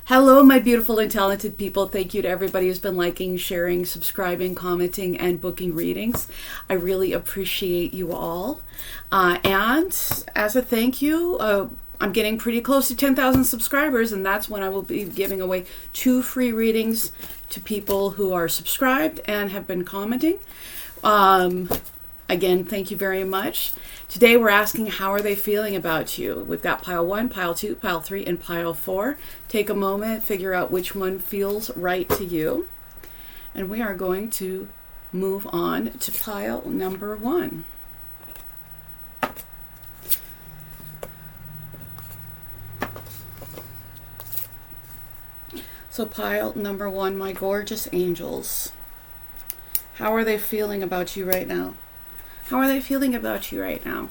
Hello, my beautiful and talented people. Thank you to everybody who's been liking, sharing, subscribing, commenting, and booking readings. I really appreciate you all. And as a thank you, I'm getting pretty close to 10,000 subscribers, and that's when I will be giving away 2 free readings to people who are subscribed and have been commenting. Again, thank you very much. Today we're asking, how are they feeling about you? We've got pile 1, pile 2, pile 3, and pile 4. Take a moment, figure out which one feels right to you. And we are going to move on to pile number 1. So pile number 1, my gorgeous angels. How are they feeling about you right now? How are they feeling about you right now?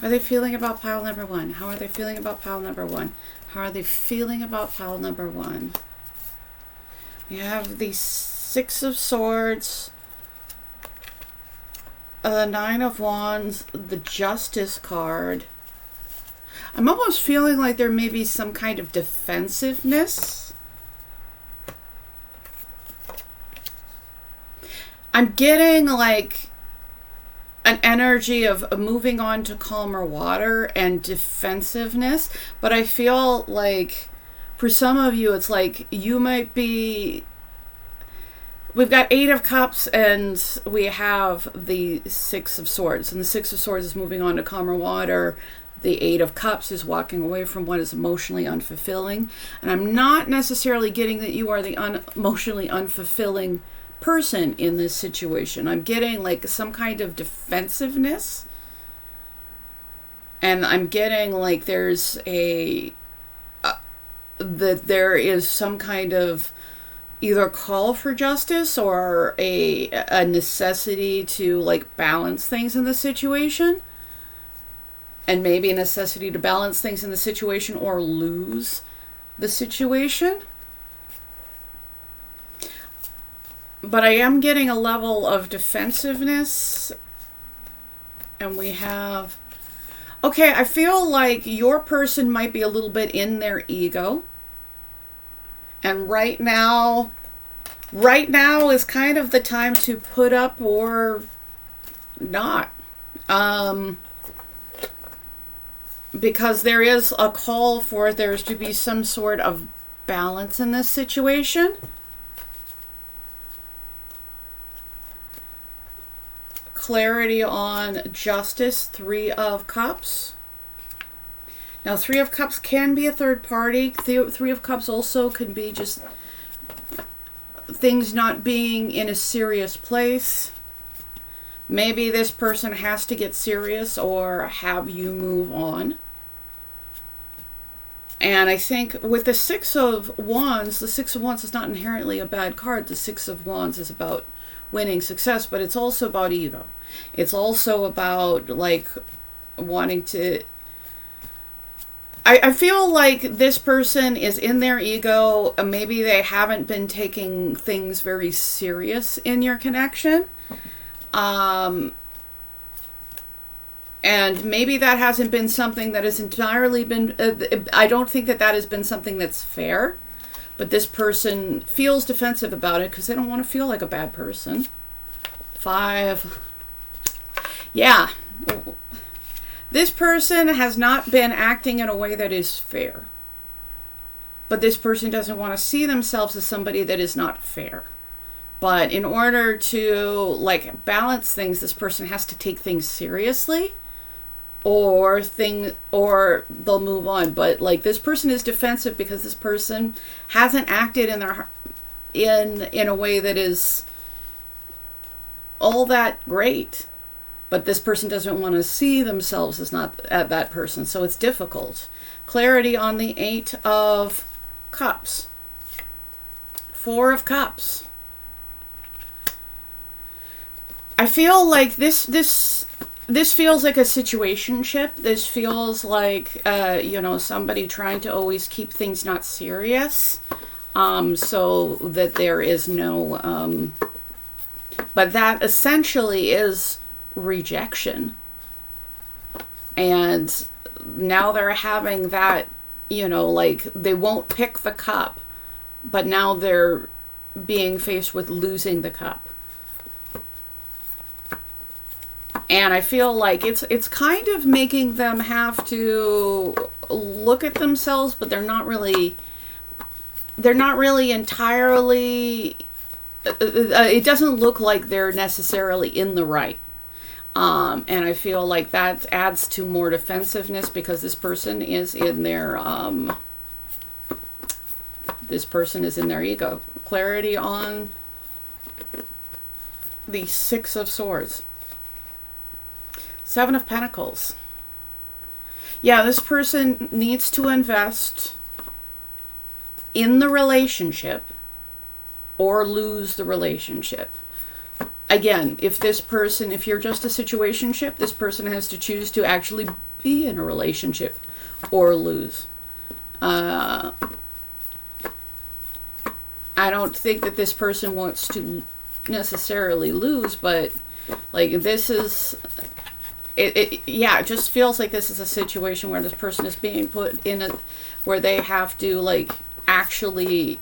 Are they feeling about pile number 1? How are they feeling about pile number 1? How are they feeling about pile number 1? We have the 6 of Swords, the 9 of Wands, the Justice card. I'm almost feeling like there may be some kind of defensiveness. I'm getting like an energy of moving on to calmer water and defensiveness, but I feel like for some of you, it's like you might be, we've got 8 of Cups and we have the 6 of Swords, and the 6 of Swords is moving on to calmer water. The 8 of Cups is walking away from what is emotionally unfulfilling, and I'm not necessarily getting that you are the emotionally unfulfilling person in this situation. I'm getting like some kind of defensiveness, and I'm getting like there's a that there is some kind of either call for justice or a necessity to like balance things in the situation, and maybe a necessity to balance things in the situation or lose the situation. But I am getting a level of defensiveness. And we have, okay, I feel like your person might be a little bit in their ego. And right now is kind of the time to put up or not. Because there is a call for there to be some sort of balance in this situation. Clarity on Justice, 3 of Cups. Now, 3 of Cups can be a third party. 3 of Cups also can be just things not being in a serious place. Maybe this person has to get serious or have you move on. And I think with the 6 of Wands, the 6 of Wands is not inherently a bad card. The 6 of Wands is about winning success, but it's also about ego. It's also about like wanting to, I feel like this person is in their ego. Maybe they haven't been taking things very serious in your connection. And maybe that hasn't been something that has entirely been, I don't think that has been something that's fair. But this person feels defensive about it because they don't want to feel like a bad person. 5. Yeah. This person has not been acting in a way that is fair. But this person doesn't want to see themselves as somebody that is not fair. But in order to like balance things, this person has to take things seriously. Or they'll move on. But like this person is defensive because this person hasn't acted in a way that is all that great. But this person doesn't want to see themselves as not that person, so it's difficult. Clarity on the 8 of Cups. 4 of Cups. I feel like this feels like a situationship. This feels like, somebody trying to always keep things not serious, so that there is no, but that essentially is rejection. And now they're having that you know, like they won't pick the cup, but now they're being faced with losing the cup. And I feel like it's kind of making them have to look at themselves, but they're not really entirely, it doesn't look like they're necessarily in the right. And I feel like that adds to more defensiveness because this person is in their ego. Clarity on the Six of Swords. Seven of Pentacles. Yeah, this person needs to invest in the relationship or lose the relationship. Again, if you're just a situationship, this person has to choose to actually be in a relationship or lose. I don't think that this person wants to necessarily lose, but like this is, it just feels like this is a situation where this person is being put in where they have to like actually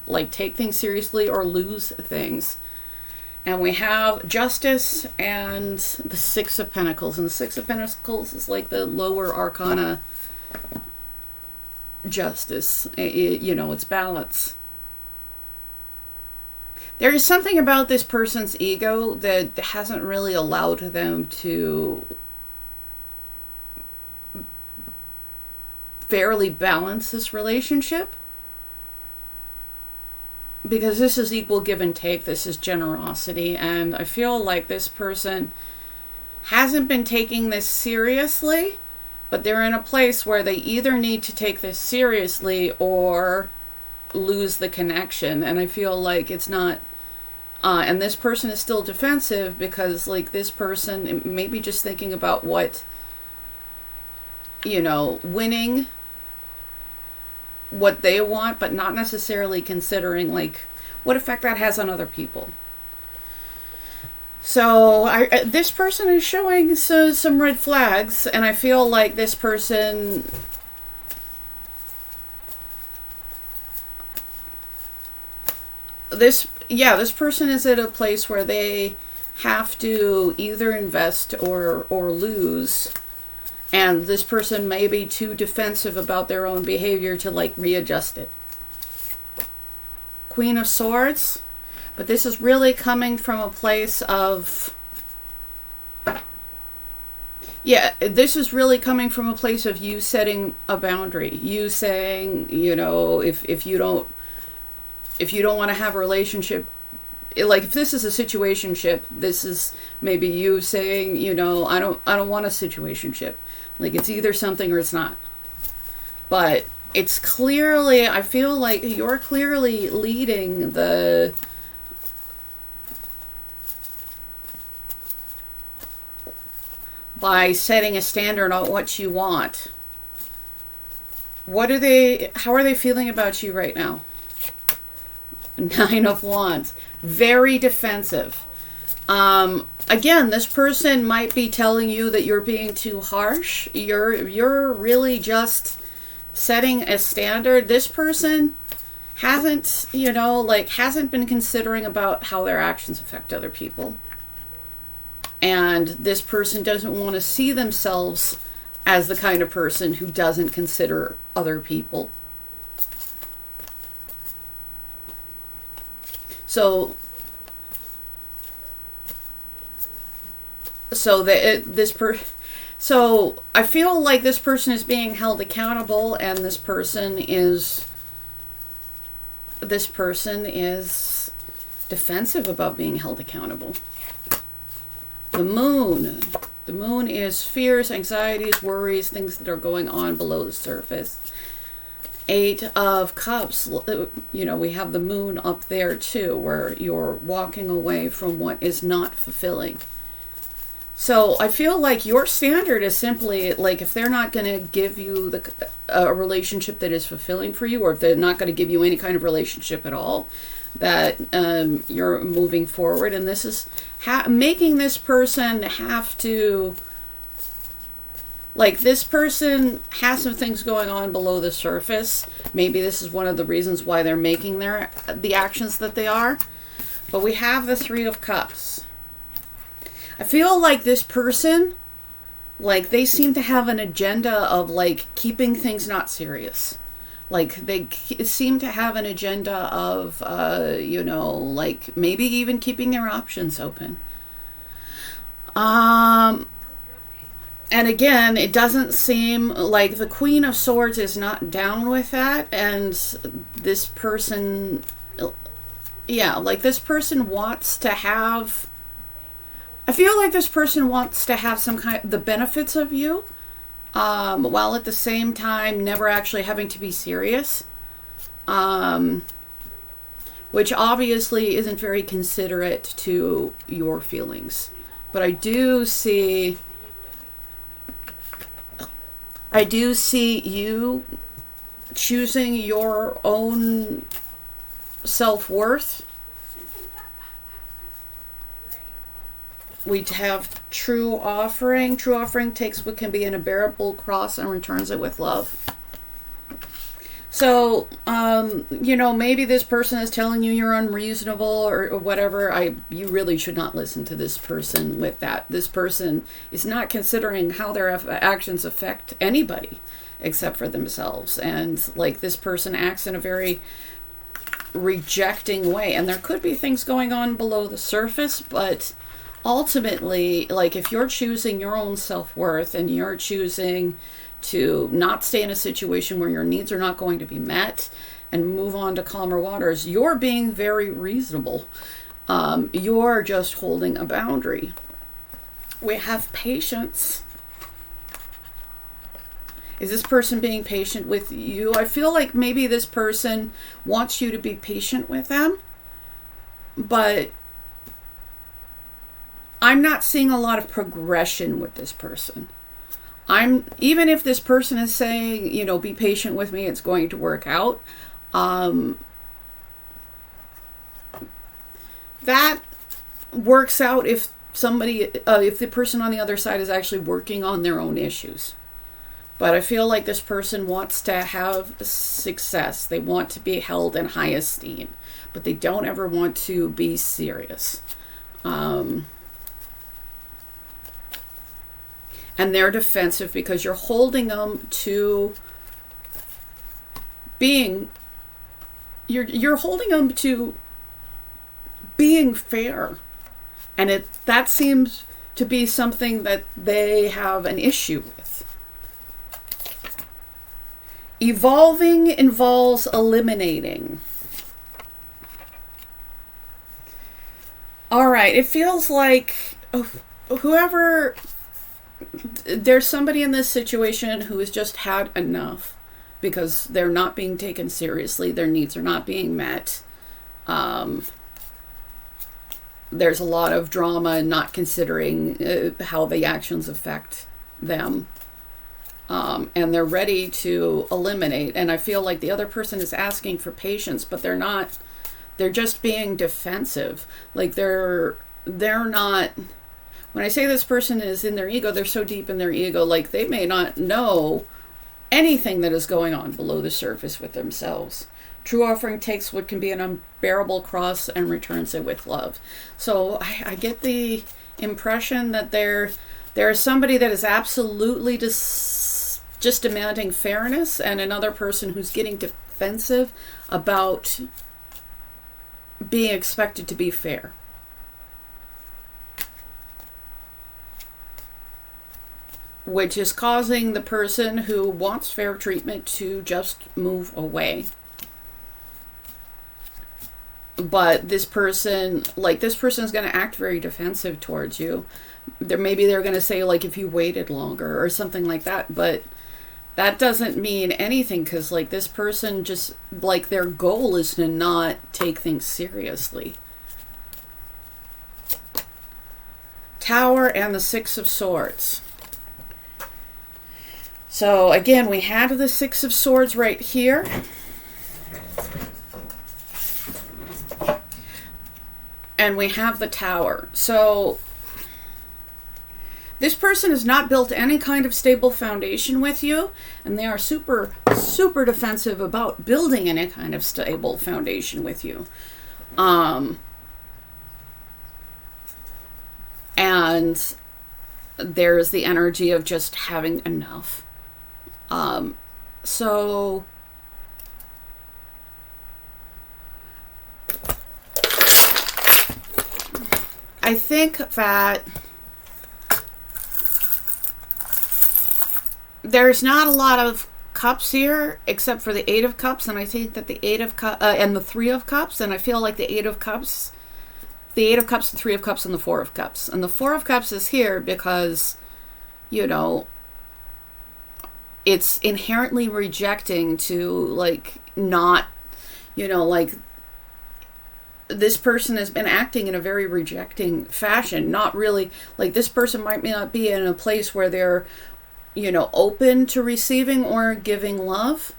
like take things seriously or lose things. And we have Justice and the Six of Pentacles. And the Six of Pentacles is like the lower arcana justice. It's balance. There is something about this person's ego that hasn't really allowed them to fairly balance this relationship. Because this is equal give and take, this is generosity, and I feel like this person hasn't been taking this seriously, but they're in a place where they either need to take this seriously or lose the connection, and I feel like it's not, and this person is still defensive because like this person may be just thinking about what, winning what they want, but not necessarily considering like what effect that has on other people. So this person is showing some red flags, and I feel like this person this person is at a place where they have to either invest or lose. And this person may be too defensive about their own behavior to like readjust it. Queen of Swords. But this is really coming from a place of... this is really coming from a place of you setting a boundary. You saying, if you don't want to have a relationship, like if this is a situationship, this is maybe you saying, I don't want a situationship. Like it's either something or it's not. But it's clearly, I feel like you're clearly leading by setting a standard on what you want. How are they feeling about you right now? Nine of Wands. Very defensive. Again, this person might be telling you that you're being too harsh. You're really just setting a standard. This person hasn't been considering about how their actions affect other people. And this person doesn't want to see themselves as the kind of person who doesn't consider other people. So I feel like this person is being held accountable, and this person is defensive about being held accountable. The moon is fears, anxieties, worries, things that are going on below the surface. Eight of Cups, we have the moon up there too, where you're walking away from what is not fulfilling. So I feel like your standard is simply like, if they're not going to give you a relationship that is fulfilling for you, or if they're not going to give you any kind of relationship at all, that you're moving forward. And this is making this person have to Like, this person has some things going on below the surface. Maybe this is one of the reasons why they're making the actions that they are. But we have the Three of Cups. I feel like this person, like, they seem to have an agenda of, like, keeping things not serious. Like, they seem to have an agenda of, you know, like, maybe even keeping their options open. And again, it doesn't seem like the Queen of Swords is not down with that. And this person, yeah, like, this person wants to have, I feel like this person wants to have some kind of the benefits of you, while at the same time never actually having to be serious. Which obviously isn't very considerate to your feelings. But I do see you choosing your own self-worth. We have True Offering. True Offering takes what can be an unbearable cross and returns it with love. So, you know, maybe this person is telling you you're unreasonable or whatever. You really should not listen to this person with that. This person is not considering how their actions affect anybody except for themselves. And, like, this person acts in a very rejecting way. And there could be things going on below the surface, but ultimately, like, if you're choosing your own self-worth and you're choosing to not stay in a situation where your needs are not going to be met and move on to calmer waters, you're being very reasonable. You're just holding a boundary. We have patience. Is this person being patient with you? I feel like maybe this person wants you to be patient with them, but I'm not seeing a lot of progression with this person. Even if this person is saying, you know, be patient with me, it's going to work out. That works out if if the person on the other side is actually working on their own issues. But I feel like this person wants to have success. They want to be held in high esteem, but they don't ever want to be serious. And they're defensive because you're holding them to being, you're holding them to being fair. And that seems to be something that they have an issue with. Evolving involves eliminating. All right, it feels like whoever... There's somebody in this situation who has just had enough because they're not being taken seriously. Their needs are not being met. There's a lot of drama and not considering how the actions affect them. And they're ready to eliminate. And I feel like the other person is asking for patience, but they're not. They're just being defensive. Like they're not... When I say this person is in their ego, they're so deep in their ego, like they may not know anything that is going on below the surface with themselves. True Offering takes what can be an unbearable cross and returns it with love. So I get the impression that there is somebody that is absolutely just demanding fairness, and another person who's getting defensive about being expected to be fair. Which is causing the person who wants fair treatment to just move away. But this person is going to act very defensive towards you. Maybe they're going to say, like, if you waited longer or something like that. But that doesn't mean anything because, like, this person just, like, their goal is to not take things seriously. Tower and the Six of Swords. So again, we had the Six of Swords right here. And we have the Tower. So This person has not built any kind of stable foundation with you, and they are super, super defensive about building any kind of stable foundation with you. And there's the energy of just having enough. So I think that there's not a lot of cups here except for the Eight of Cups, and I think that the Eight of Cups and the Three of Cups, and I feel like the Eight of Cups, the Three of Cups, and the Four of Cups. And the Four of Cups is here because, you know, it's inherently rejecting to, like, not, you know, like, this person has been acting in a very rejecting fashion. Not really, like, this person might not be in a place where they're, you know, open to receiving or giving love.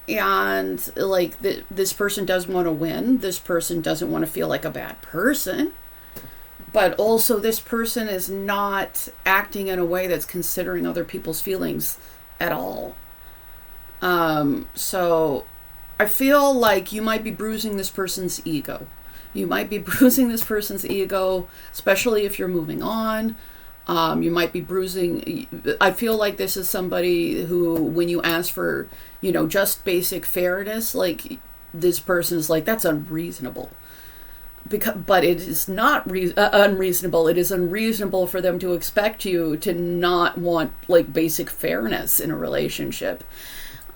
And, like, this person does want to win. This person doesn't want to feel like a bad person. But also this person is not acting in a way that's considering other people's feelings at all. So I feel like you might be bruising this person's ego. You might be bruising this person's ego, especially if you're moving on. You might be bruising. I feel like this is somebody who, when you ask for, you know, just basic fairness, like, this person is like, that's unreasonable. But it is not unreasonable. It is unreasonable for them to expect you to not want, like, basic fairness in a relationship,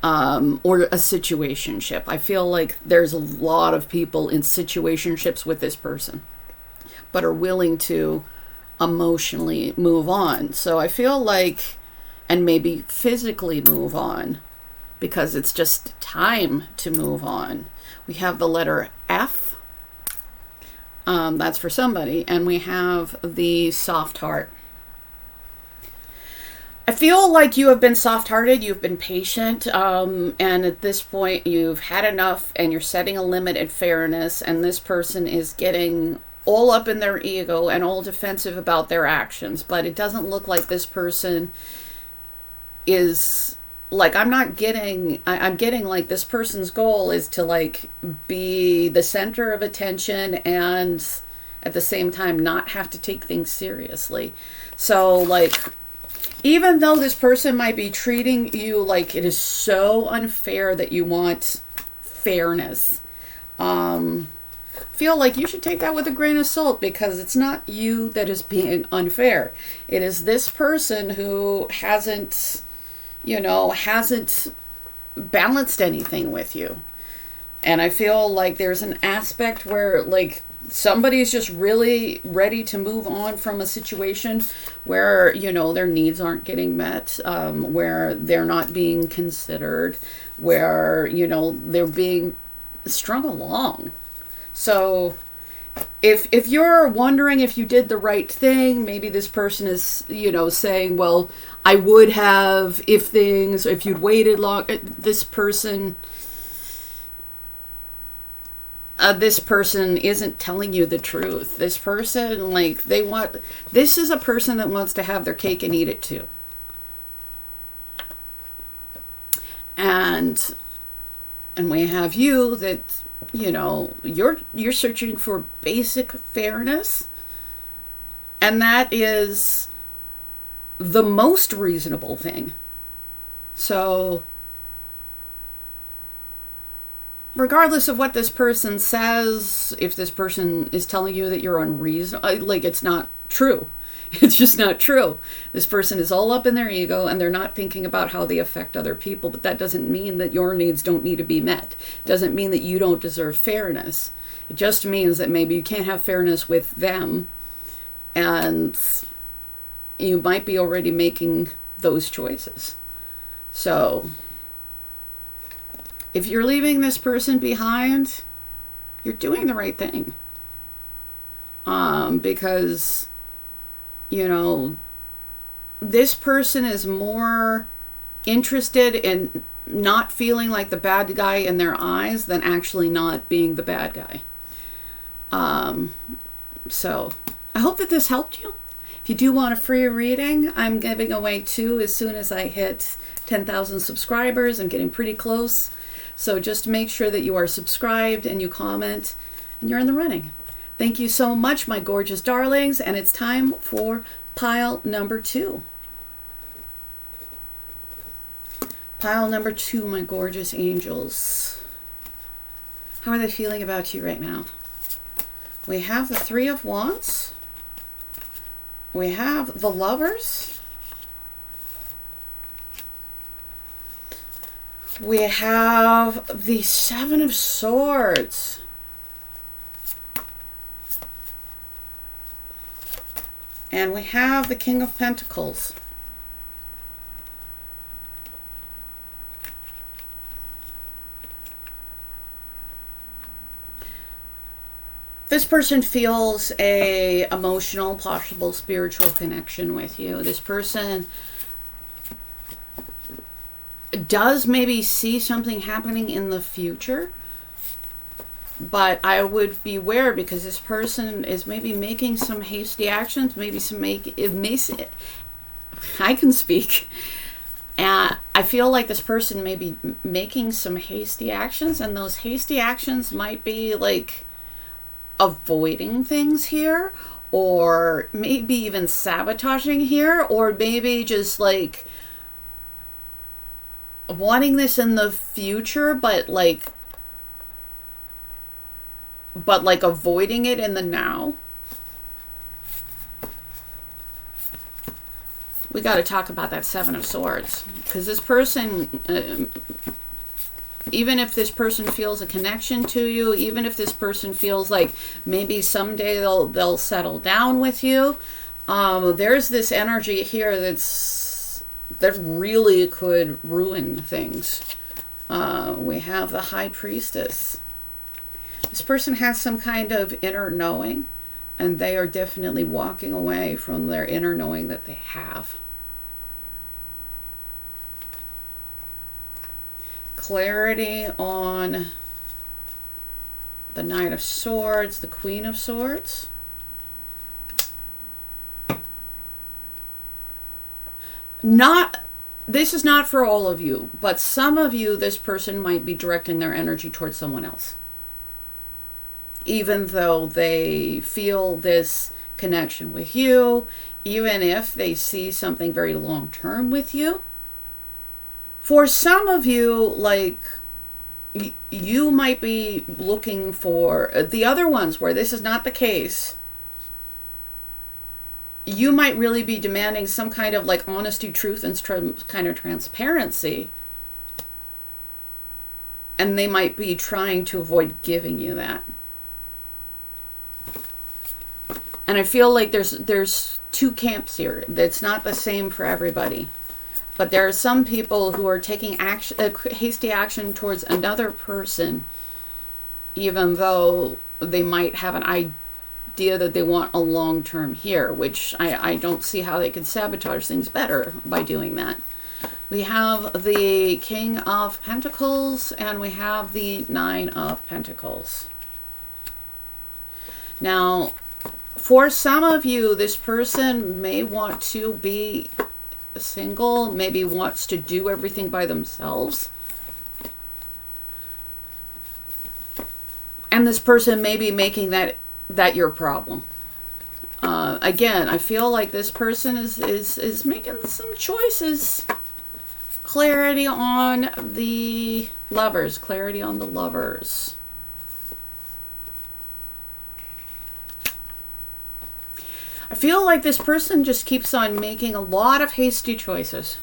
or a situationship. I feel like there's a lot of people in situationships with this person, but are willing to emotionally move on. So I feel like, and maybe physically move on, because it's just time to move on. We have the letter F. That's for somebody. And we have the soft heart. I feel like you have been soft-hearted, you've been patient, and at this point you've had enough, and you're setting a limit at fairness, and this person is getting all up in their ego and all defensive about their actions. But it doesn't look like this person is, like, I'm getting like this person's goal is to, like, be the center of attention and at the same time not have to take things seriously. So, like, even though this person might be treating you like it is so unfair that you want fairness, feel like you should take that with a grain of salt, because it's not you that is being unfair. It is this person who hasn't balanced anything with you. And I feel like there's an aspect where, like, somebody's just really ready to move on from a situation where, you know, their needs aren't getting met, where they're not being considered, where, you know, they're being strung along. So if you're wondering if you did the right thing, maybe this person is, you know, saying, well, I would have if you'd waited long. This person isn't telling you the truth. This person, like, this is a person that wants to have their cake and eat it too. And we have you that, you know, you're searching for basic fairness, and that is the most reasonable thing. So regardless of what this person says, if this person is telling you that you're unreasonable, like, it's not true. It's just not true. This person is all up in their ego, and they're not thinking about how they affect other people. But that doesn't mean that your needs don't need to be met. It doesn't mean that you don't deserve fairness. It just means that maybe you can't have fairness with them, and you might be already making those choices. So if you're leaving this person behind, you're doing the right thing. Because, you know, this person is more interested in not feeling like the bad guy in their eyes than actually not being the bad guy. So I hope that this helped you. If you do want a free reading, I'm giving away 2 as soon as I hit 10,000 subscribers. I'm getting pretty close. So just make sure that you are subscribed and you comment and you're in the running. Thank you so much, my gorgeous darlings. And it's time for pile number 2. Pile number 2, my gorgeous angels. How are they feeling about you right now? We have the 3 of Wands. We have the Lovers. We have the 7 of Swords. And we have the King of Pentacles. This person feels a emotional, possible spiritual connection with you. This person does maybe see something happening in the future, but I would beware because this person is maybe making some hasty actions, maybe I can speak. And I feel like this person may be making some hasty actions, and those hasty actions might be like avoiding things here, or maybe even sabotaging here, or maybe just like wanting this in the future, but like avoiding it in the now. We got to talk about that 7 of Swords, because this person, even if this person feels a connection to you, even if this person feels like maybe someday they'll settle down with you, there's this energy here that really could ruin things. We have the High Priestess. This person has some kind of inner knowing, and they are definitely walking away from their inner knowing that they have. Clarity on the Knight of Swords, the Queen of Swords. This is not for all of you, but some of you, this person might be directing their energy towards someone else, even though they feel this connection with you, even if they see something very long-term with you. For some of you, like, you might be looking for the other ones where this is not the case. You might really be demanding some kind of like honesty, truth, and kind of transparency. And they might be trying to avoid giving you that. And I feel like there's 2 camps here. It's not the same for everybody. But there are some people who are taking hasty action towards another person, even though they might have an idea that they want a long-term here, which I don't see how they could sabotage things better by doing that. We have the King of Pentacles, and we have the 9 of Pentacles. Now, for some of you, this person may want to be single, maybe wants to do everything by themselves. And this person may be making that your problem. Again, I feel like this person is making some choices. Clarity on the Lovers. Clarity on the Lovers. I feel like this person just keeps on making a lot of hasty choices.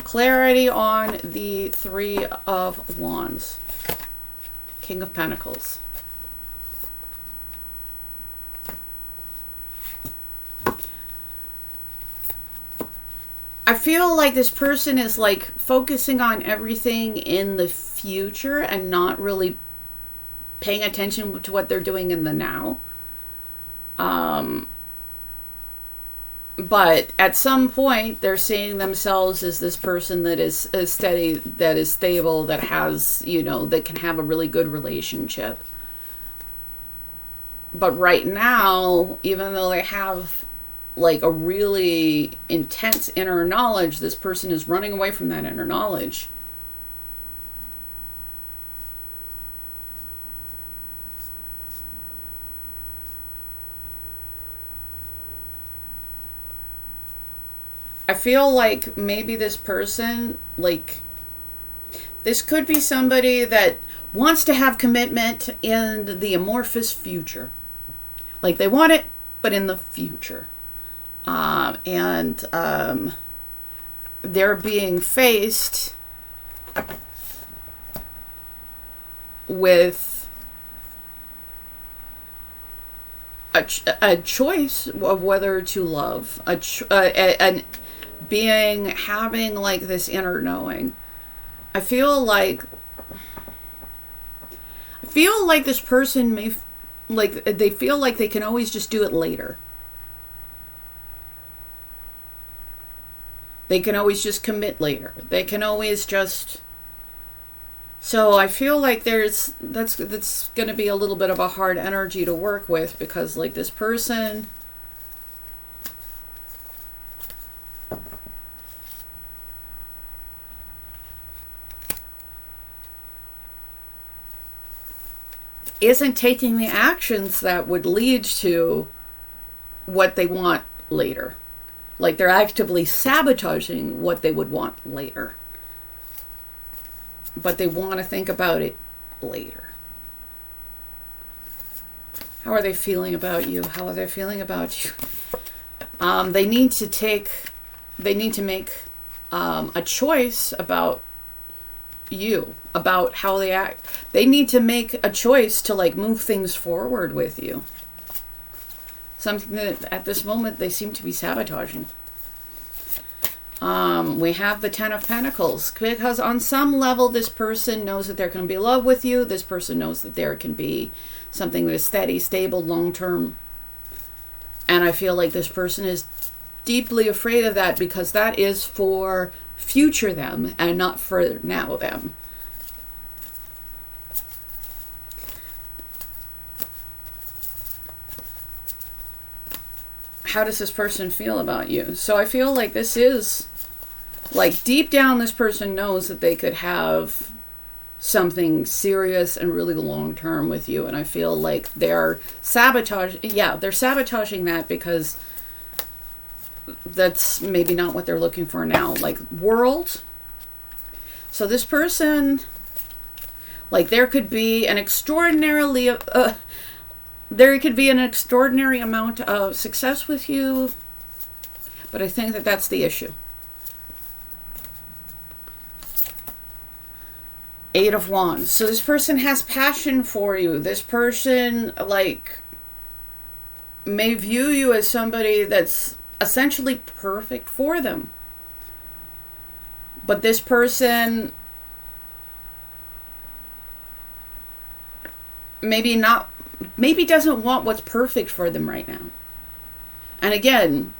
Clarity on the 3 of Wands. King of Pentacles. I feel like this person is like focusing on everything in the future and not really paying attention to what they're doing in the now. But at some point, they're seeing themselves as this person that is steady, that is stable, that has, that can have a really good relationship. But right now, even though they have like a really intense inner knowledge, this person is running away from that inner knowledge. I feel like maybe this person, like, this could be somebody that wants to have commitment in the amorphous future. Like, they want it, but in the future. They're being faced with a choice of whether to love, having like this inner knowing. I feel like this person may, like, they feel like they can always just do it later. They can always just commit later. They can always just... So I feel like that's going to be a little bit of a hard energy to work with, because like this person... isn't taking the actions that would lead to what they want later. Like, they're actively sabotaging what they would want later. But they want to think about it later. How are they feeling about you? How are they feeling about you? They need to make a choice about you, about how they act. They need to make a choice to like move things forward with you. Something that at this moment they seem to be sabotaging. We have the Ten of Pentacles, because on some level this person knows that there can be love with you. This person knows that there can be something that is steady, stable, long-term. And I feel like this person is deeply afraid of that, because that is for future them and not for now them. How does this person feel about you? So I feel like this is, like, deep down this person knows that they could have something serious and really long term with you. And I feel like they're sabotaging that, because that's maybe not what they're looking for now. Like, world. So this person, like, there could be an extraordinary amount of success with you, but I think that that's the issue. Eight of Wands. So this person has passion for you. This person, like, may view you as somebody that's essentially perfect for them. But this person maybe doesn't want what's perfect for them right now. And again,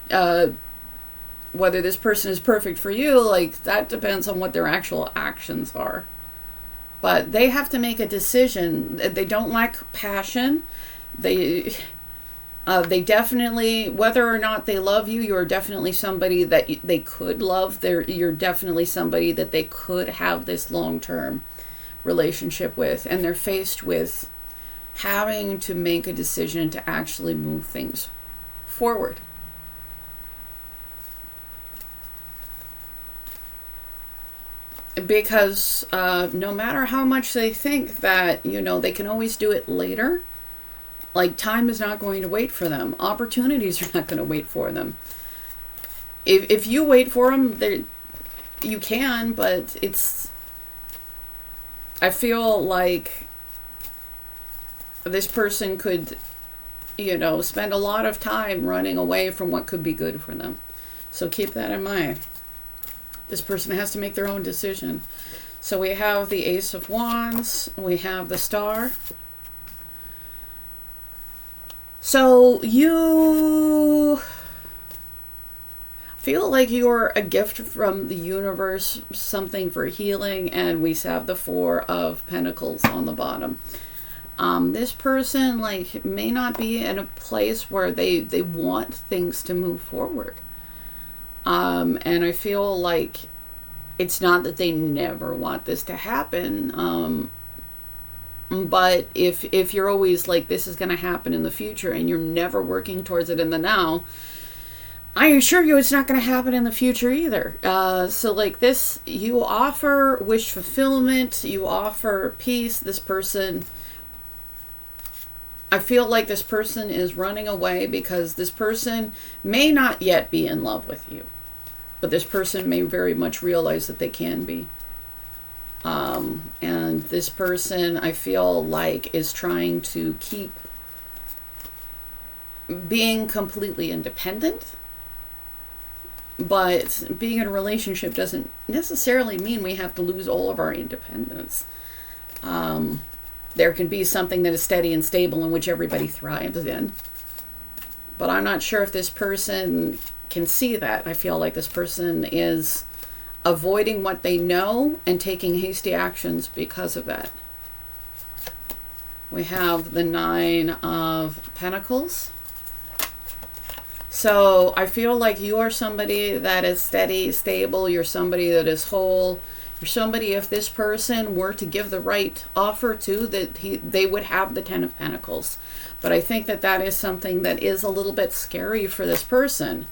whether this person is perfect for you, like, that depends on what their actual actions are. But they have to make a decision. They don't lack passion. They definitely, whether or not they love you, you're definitely somebody that they could love. You're definitely somebody that they could have this long-term relationship with. And they're faced with having to make a decision to actually move things forward. Because no matter how much they think that, they can always do it later, like, time is not going to wait for them. Opportunities are not going to wait for them. If you wait for them, you can, but I feel like this person could, spend a lot of time running away from what could be good for them. So keep that in mind. This person has to make their own decision. So we have the Ace of Wands. We have the Star. So you feel like you're a gift from the universe, something for healing, and we have the Four of Pentacles on the bottom. This person like may not be in a place where they want things to move forward. And I feel like it's not that they never want this to happen. But if you're always like, this is going to happen in the future, and you're never working towards it in the now, I assure you it's not going to happen in the future either. So like this, you offer wish fulfillment, you offer peace. This person, I feel like this person is running away because this person may not yet be in love with you, but this person may very much realize that they can be. And this person, I feel like, is trying to keep being completely independent. But being in a relationship doesn't necessarily mean we have to lose all of our independence. There can be something that is steady and stable in which everybody thrives in. But I'm not sure if this person can see that. I feel like this person is avoiding what they know and taking hasty actions because of that. We have the 9 of Pentacles. So I feel like you are somebody that is steady, stable. You're somebody that is whole. You're somebody, if this person were to give the right offer to, that they would have the 10 of Pentacles. But I think that that is something that is a little bit scary for this person.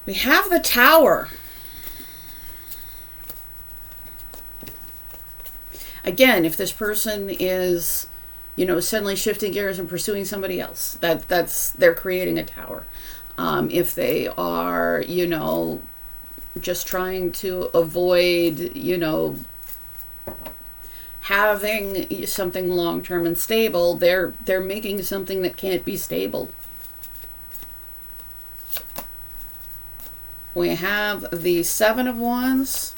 We have the Tower. Again, if this person is, you know, suddenly shifting gears and pursuing somebody else, they're creating a tower. If they are, you know, just trying to avoid, you know, having something long-term and stable, they're making something that can't be stable. We have the 7 of Wands,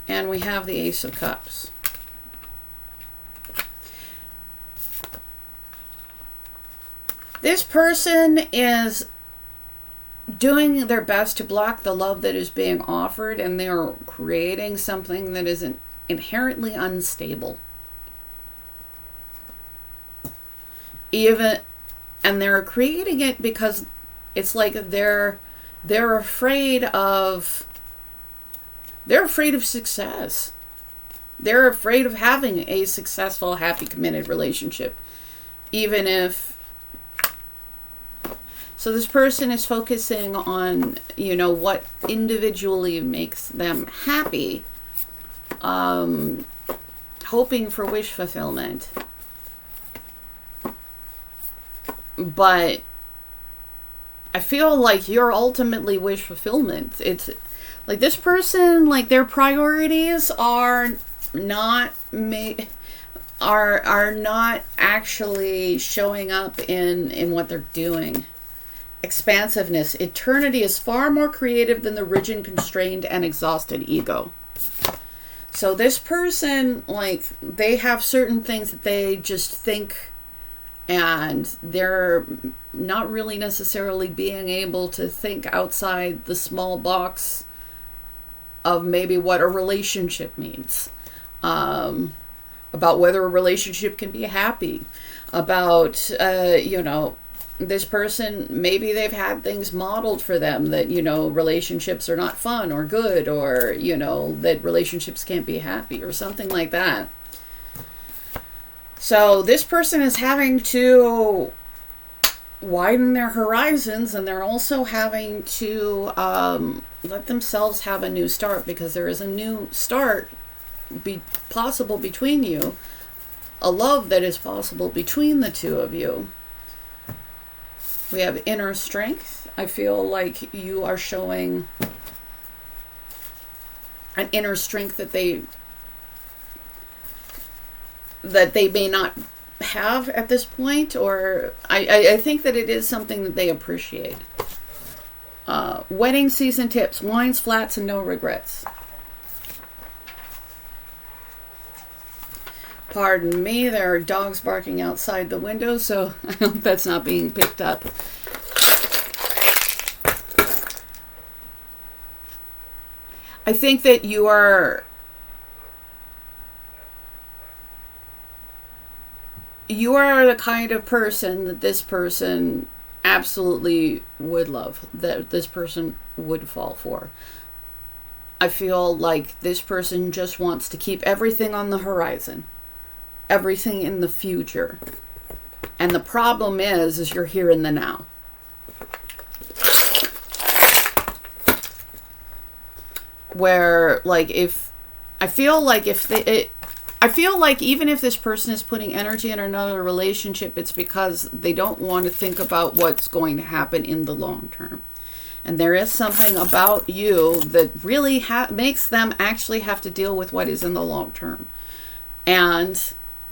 and we have the Ace of Cups. This person is doing their best to block the love that is being offered, and they're creating something that is inherently unstable. And they're creating it because it's like they're afraid of success. They're afraid of having a successful, happy, committed relationship. Even if... So this person is focusing on, you know, what individually makes them happy. Hoping for wish fulfillment. But I feel like you're ultimately wish fulfillment. It's like this person, like their priorities are not are not actually showing up in what they're doing. Expansiveness. Eternity is far more creative than the rigid, constrained, and exhausted ego. So this person, like, they have certain things that they just think, and they're not really necessarily being able to think outside the small box of maybe what a relationship means, about whether a relationship can be happy, about, you know, this person, maybe they've had things modeled for them that, you know, relationships are not fun or good, or, you know, that relationships can't be happy or something like that. So this person is having to widen their horizons, and they're also having to let themselves have a new start, because there is a new start possible between you, a love that is possible between the two of you. We have inner strength. I feel like you are showing an inner strength that they may not have at this point, or I think that it is something that they appreciate. Wedding season tips: wines, flats, and no regrets. Pardon me, there are dogs barking outside the window, so I hope that's not being picked up. I think that you are you are the kind of person that this person absolutely would love, that this person would fall for. I feel like this person just wants to keep everything on the horizon, everything in the future. And the problem is you're here in the now. Where, like, I feel like even if this person is putting energy in another relationship, it's because they don't want to think about what's going to happen in the long term. And there is something about you that really makes them actually have to deal with what is in the long term. And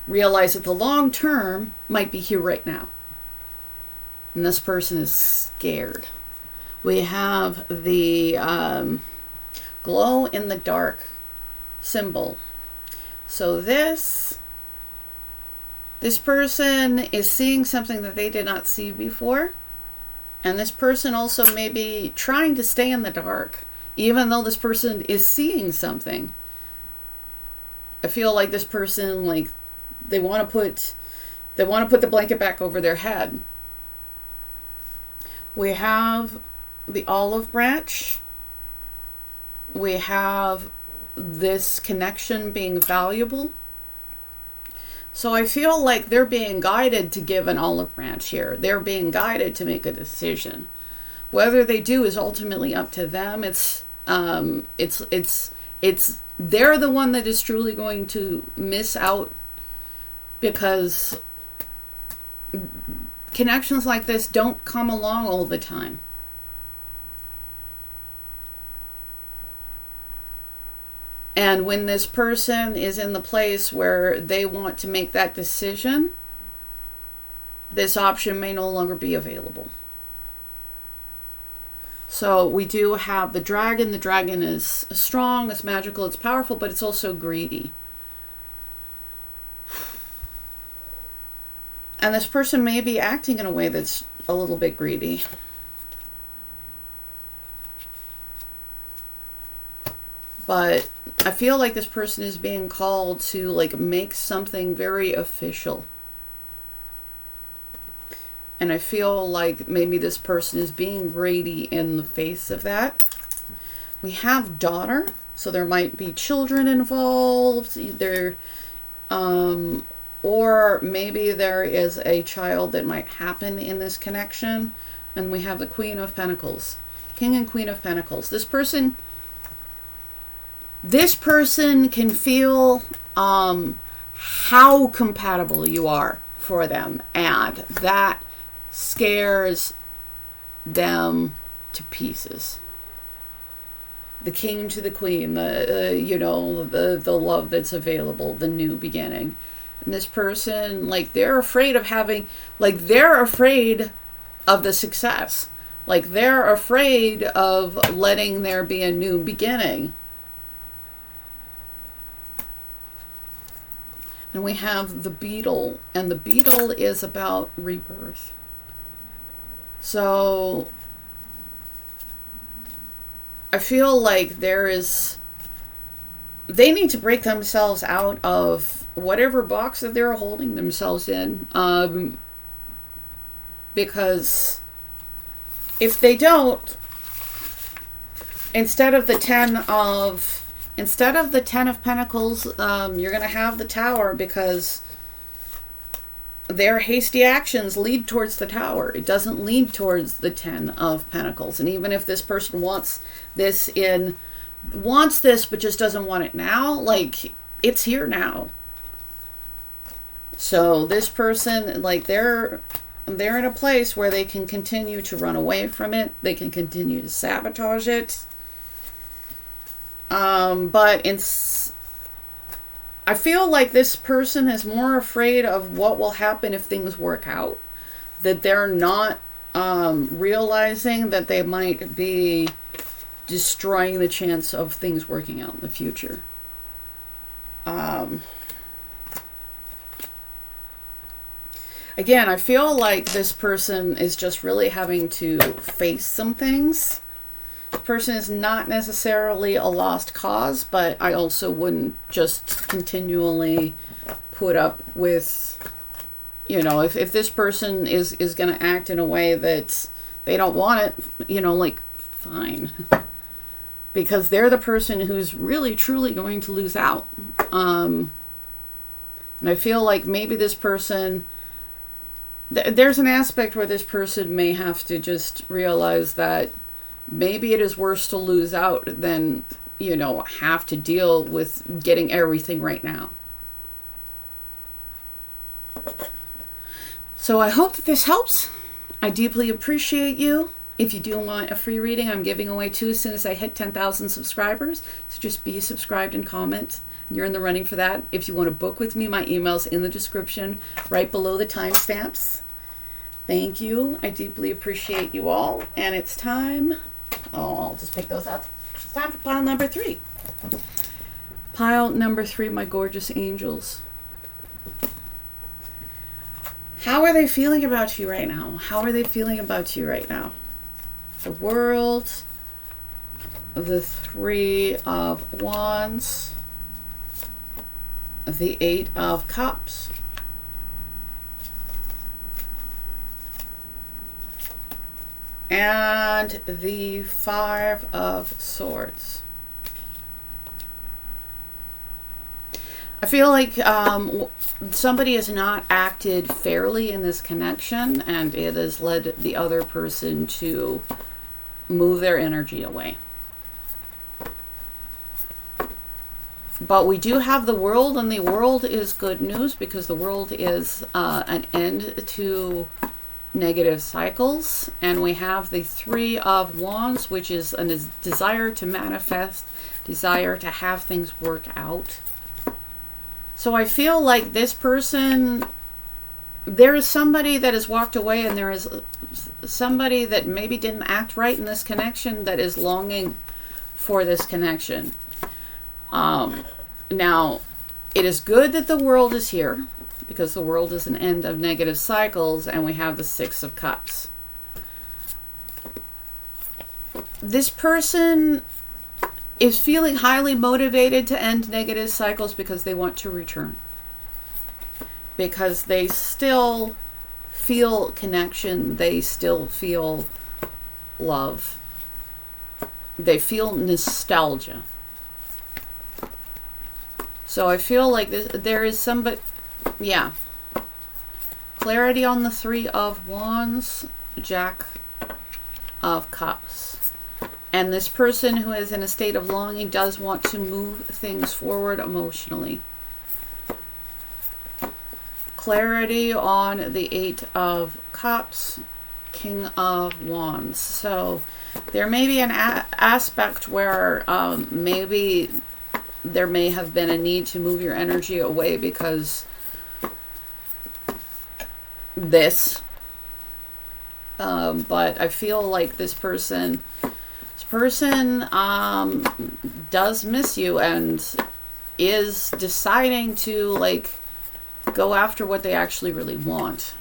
realize that the long term might be here right now. And this person is scared. We have the glow in the dark symbol. So this person is seeing something that they did not see before. And this person also may be trying to stay in the dark, even though this person is seeing something. I feel like this person, like, they want to put the blanket back over their head. We have the olive branch. We have this connection being valuable. So I feel like they're being guided to give an olive branch here. They're being guided to make a decision. Whether they do is ultimately up to them. They're the one that is truly going to miss out, because connections like this don't come along all the time. And when this person is in the place where they want to make that decision, this option may no longer be available. So we do have the dragon. The dragon is strong, it's magical, it's powerful, but it's also greedy. And this person may be acting in a way that's a little bit greedy. But I feel like this person is being called to, like, make something very official. And I feel like maybe this person is being greedy in the face of that. We have daughter, so there might be children involved. Or maybe there is a child that might happen in this connection. And we have the Queen of Pentacles, King and Queen of Pentacles. This person can feel how compatible you are for them, and that scares them to pieces. The king to the queen, the love that's available, the new beginning. And this person, like, they're afraid of the success. Like, they're afraid of letting there be a new beginning. And we have the beetle, and the beetle is about rebirth. So I feel like they need to break themselves out of whatever box that they're holding themselves in. Because if they don't, instead of the Ten of Pentacles, you're going to have the Tower, because their hasty actions lead towards the Tower. It doesn't lead towards the Ten of Pentacles. And even if this person wants this but just doesn't want it now, like, it's here now. So this person, like, they're in a place where they can continue to run away from it. They can continue to sabotage it. But I feel like this person is more afraid of what will happen if things work out. That they're not realizing that they might be destroying the chance of things working out in the future. Again, I feel like this person is just really having to face some things. The person is not necessarily a lost cause, but I also wouldn't just continually put up with You know, if this person is going to act in a way that they don't want it, you know, like, fine. Because they're the person who's really, truly going to lose out. And I feel like maybe this person, there's an aspect where this person may have to just realize that maybe it is worse to lose out than, you know, have to deal with getting everything right now. So I hope that this helps. I deeply appreciate you. If you do want a free reading, I'm giving away 2 as soon as I hit 10,000 subscribers. So just be subscribed and comment. You're in the running for that. If you want to book with me, my email's in the description right below the timestamps. Thank you. I deeply appreciate you all. And it's time. Oh, I'll just pick those up. It's time for pile number 3. Pile number 3, my gorgeous angels. How are they feeling about you right now? How are they feeling about you right now? The World, the 3 of Wands, the 8 of Cups, and the 5 of Swords. I feel like somebody has not acted fairly in this connection, and it has led the other person to move their energy away. But we do have the World, and the World is good news because the World is an end to negative cycles. And we have the 3 of Wands, which is a desire to manifest, desire to have things work out. So I feel like this person, there is somebody that has walked away, and there is somebody that maybe didn't act right in this connection that is longing for this connection. Now, it is good that the World is here because the World is an end of negative cycles, and we have the 6 of Cups. This person is feeling highly motivated to end negative cycles because they want to return. Because they still feel connection. They still feel love. They feel nostalgia. So I feel like there is somebody, yeah. Clarity on the 3 of Wands, Jack of Cups. And this person who is in a state of longing does want to move things forward emotionally. Clarity on the 8 of Cups, King of Wands. So there may be an aspect where maybe there may have been a need to move your energy away because this. But I feel like this person does miss you and is deciding to like go after what they actually really want.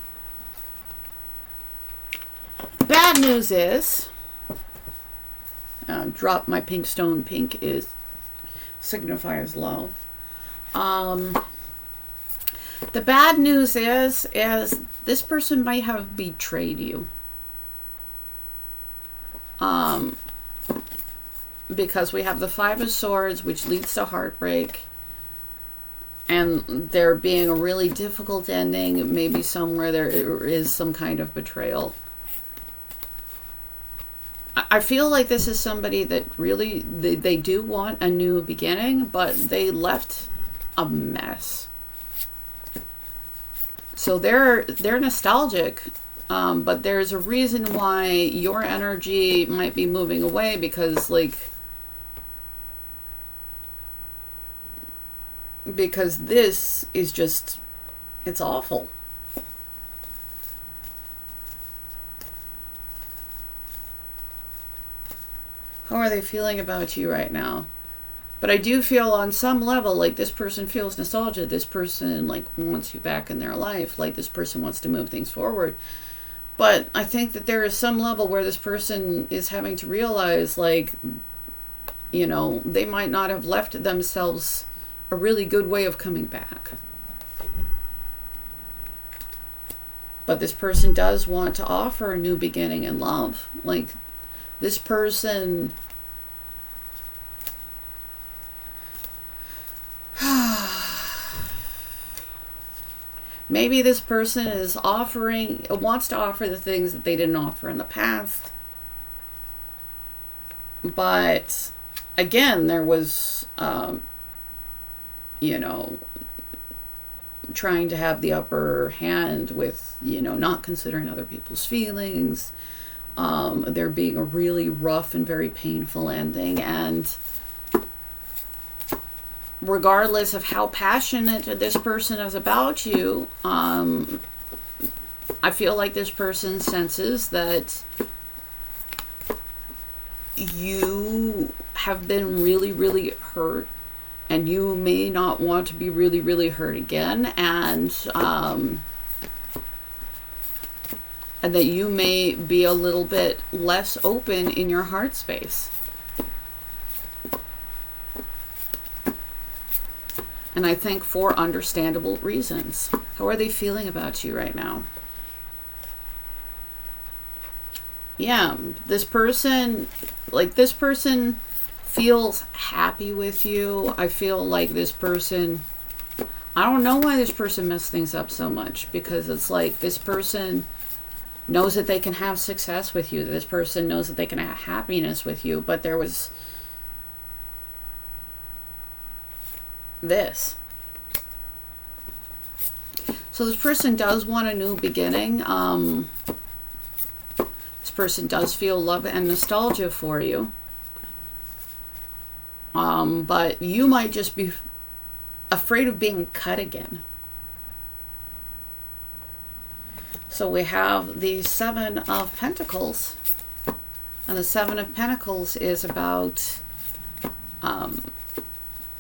Bad news is, drop my pink stone. Pink is signifies love. The bad news is this person might have betrayed you. Because we have the 5 of Swords, which leads to heartbreak, and there being a really difficult ending, maybe somewhere there is some kind of betrayal. I feel like this is somebody that really, they do want a new beginning, but they left a mess. So they're nostalgic, but there's a reason why your energy might be moving away, because this is just, it's awful. How are they feeling about you right now? But I do feel on some level like this person feels nostalgia. This person like wants you back in their life. Like this person wants to move things forward. But I think that there is some level where this person is having to realize, like, you know, they might not have left themselves a really good way of coming back. But this person does want to offer a new beginning in love. Like, this person... Maybe this person is wants to offer the things that they didn't offer in the past. But, again, there was, you know, trying to have the upper hand with, you know, not considering other people's feelings, there being a really rough and very painful ending, and regardless of how passionate this person is about you, I feel like this person senses that you have been really, really hurt, and you may not want to be really, really hurt again, and that you may be a little bit less open in your heart space. And I think for understandable reasons. How are they feeling about you right now? Yeah, this person feels happy with you. I feel like this person, I don't know why this person messed things up so much, because it's like this person knows that they can have success with you. This person knows that they can have happiness with you, but there was this. So this person does want a new beginning. This person does feel love and nostalgia for you. But you might just be afraid of being cut again. So we have the Seven of Pentacles. And the Seven of Pentacles is about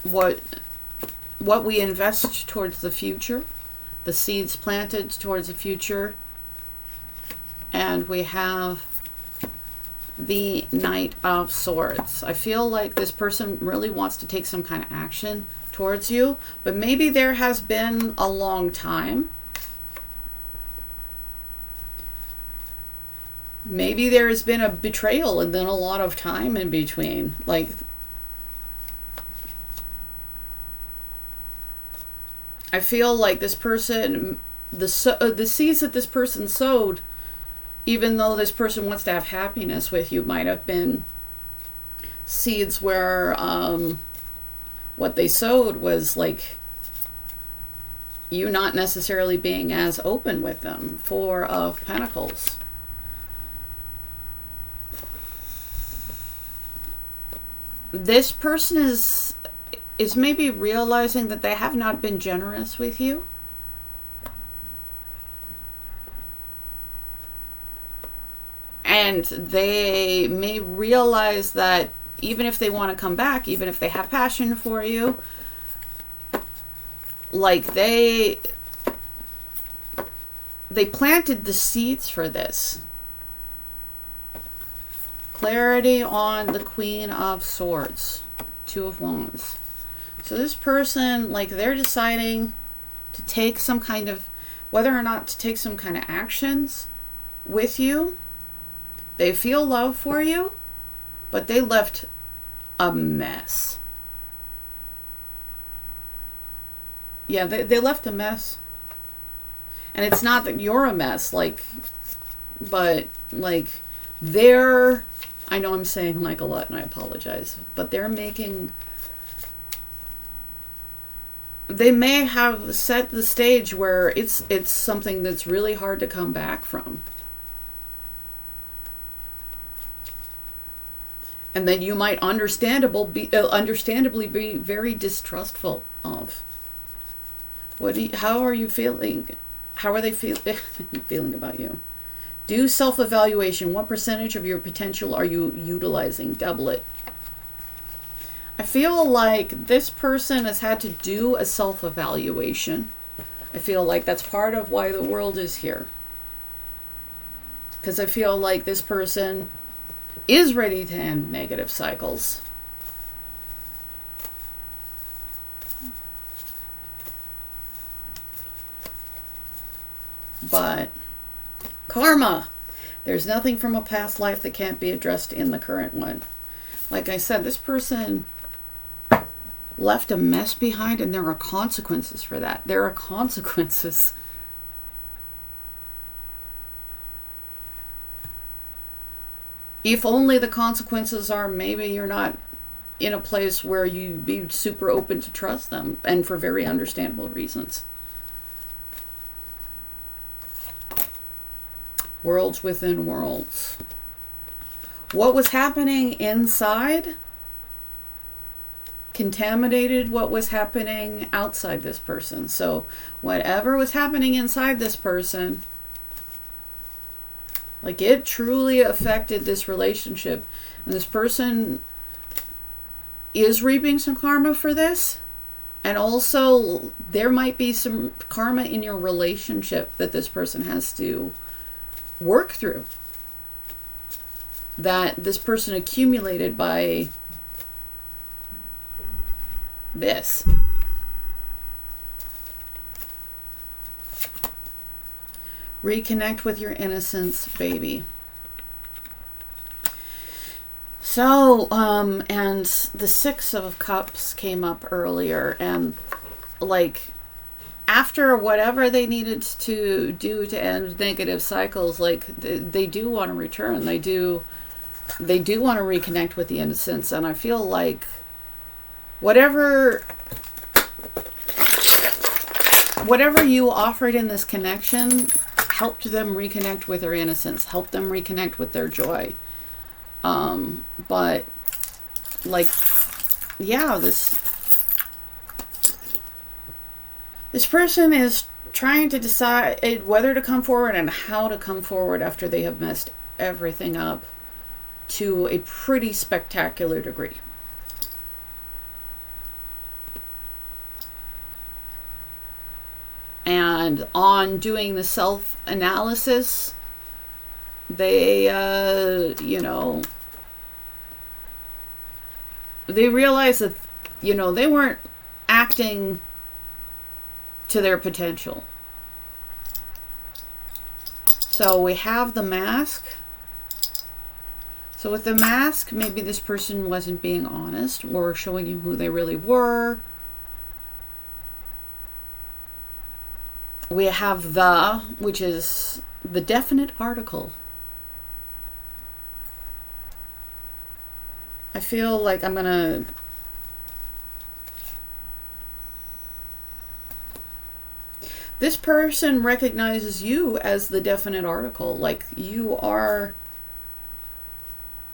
what we invest towards the future, the seeds planted towards the future. And we have the Knight of Swords. I feel like this person really wants to take some kind of action towards you, but maybe there has been a long time. Maybe there has been a betrayal and then a lot of time in between. Like, I feel like this person, the seeds that this person sowed, even though this person wants to have happiness with you, might have been seeds where what they sowed was like you not necessarily being as open with them. Four of Pentacles. This person is maybe realizing that they have not been generous with you. And they may realize that even if they want to come back, even if they have passion for you, like they planted the seeds for this. Clarity on the Queen of Swords. Two of Wands. So this person, like, they're deciding to take some kind of, whether or not to take some kind of actions with you. They feel love for you, but they left a mess. Yeah, they left a mess. And it's not that you're a mess, like, but, like, they're, I know I'm saying like a lot and I apologize, but they're making, they may have set the stage where it's something that's really hard to come back from. And then you might understandably be very distrustful of. How are you feeling? How are they feeling about you? Do self-evaluation. What percentage of your potential are you utilizing? Double it. I feel like this person has had to do a self-evaluation. I feel like that's part of why the world is here. Because I feel like this person is ready to end negative cycles. But Karma. There's nothing from a past life that can't be addressed in the current one. Like I said, this person left a mess behind, and there are consequences for that. There are consequences. If only the consequences are maybe you're not in a place where you be super open to trust them, and for very understandable reasons. Worlds within worlds. What was happening inside contaminated what was happening outside this person. So whatever was happening inside this person, like, it truly affected this relationship. And this person is reaping some karma for this. And also, there might be some karma in your relationship that this person has to work through, that this person accumulated by this. Reconnect with your innocence, baby. So, and the Six of Cups came up earlier, and like, after whatever they needed to do to end negative cycles, like, they do want to return. They do want to reconnect with the innocence. And I feel like whatever you offered in this connection helped them reconnect with their innocence, helped them reconnect with their joy. But like, yeah, this person is trying to decide whether to come forward and how to come forward after they have messed everything up to a pretty spectacular degree. And on doing the self-analysis, they, they realized that, they weren't acting to their potential. So we have the Mask. So with the Mask, maybe this person wasn't being honest or showing you who they really were. We have the, which is the definite article. I feel like I'm gonna this person recognizes you as the definite article. Like, you are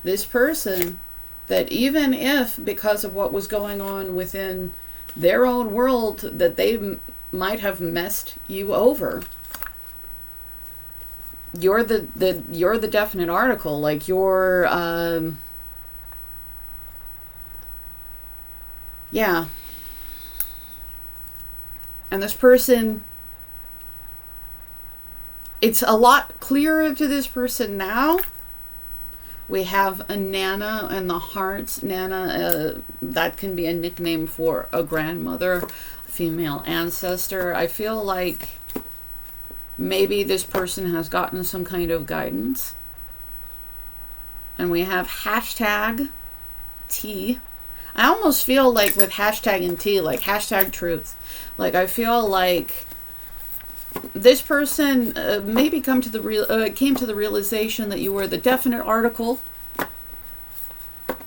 this person that, even if because of what was going on within their own world, that they might have messed you over, you're the definite article. Like, you're yeah. And this person, it's a lot clearer to this person now. We have a Nana and the hearts. Nana, that can be a nickname for a grandmother, female ancestor. I feel like maybe this person has gotten some kind of guidance. And we have hashtag T. I almost feel like with hashtag and T, like hashtag truth. Like, I feel like this person maybe came to the realization that you were the definite article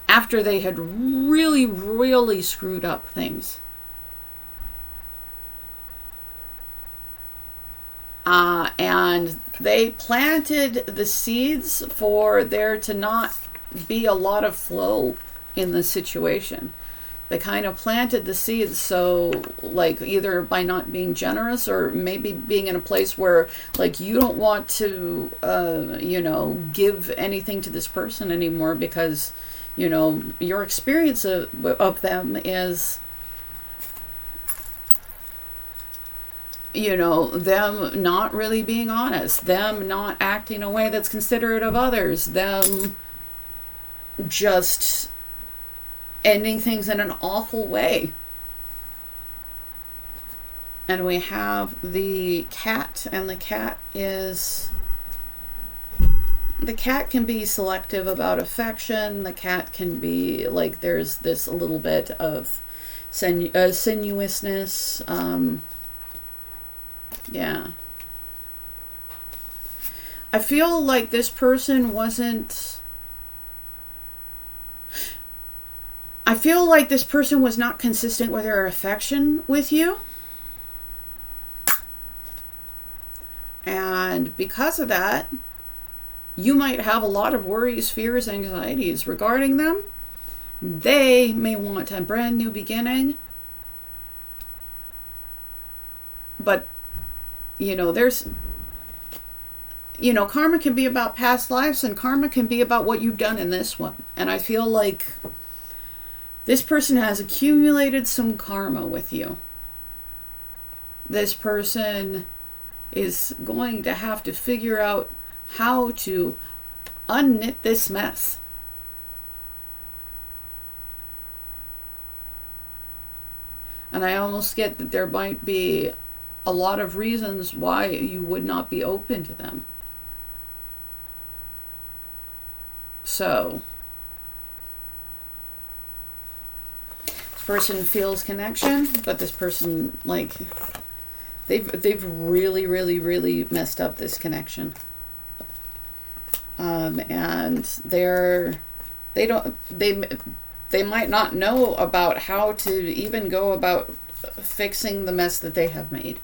after they had really, really screwed up things. And they planted the seeds for there to not be a lot of flow in the situation. They kind of planted the seeds, so like either by not being generous or maybe being in a place where like you don't want to give anything to this person anymore because your experience of them is them not really being honest, them not acting in a way that's considerate of others, them just ending things in an awful way. And we have the cat, and the cat is the cat can be selective about affection. The cat can be like, there's this a little bit of sinuousness. Yeah. I feel like this person wasn't... I feel like this person was not consistent with their affection with you. And because of that, you might have a lot of worries, fears, anxieties regarding them. They may want a brand new beginning. But, you know, there's... You know, karma can be about past lives, and karma can be about what you've done in this one. And I feel like this person has accumulated some karma with you. This person is going to have to figure out how to unknit this mess. And I almost get that there might be a lot of reasons why you would not be open to them. So, this person feels connection, but this person, like, they've really, really, really messed up this connection. And they might not know about how to even go about fixing the mess that they have made.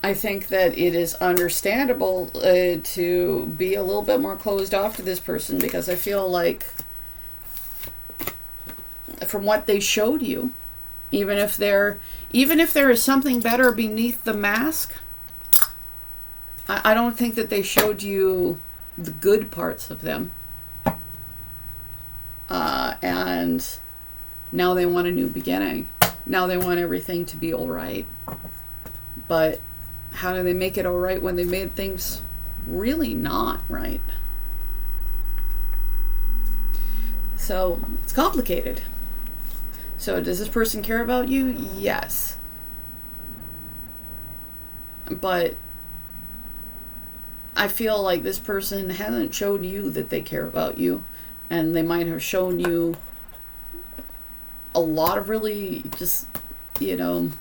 I think that it is understandable to be a little bit more closed off to this person, because I feel like from what they showed you, even if there is something better beneath the mask, I don't think that they showed you the good parts of them. And now they want a new beginning. Now they want everything to be all right. But how do they make it all right when they made things really not right? So it's complicated. So does this person care about you? Yes. But I feel like this person hasn't showed you that they care about you, and they might have shown you a lot of really just, you know,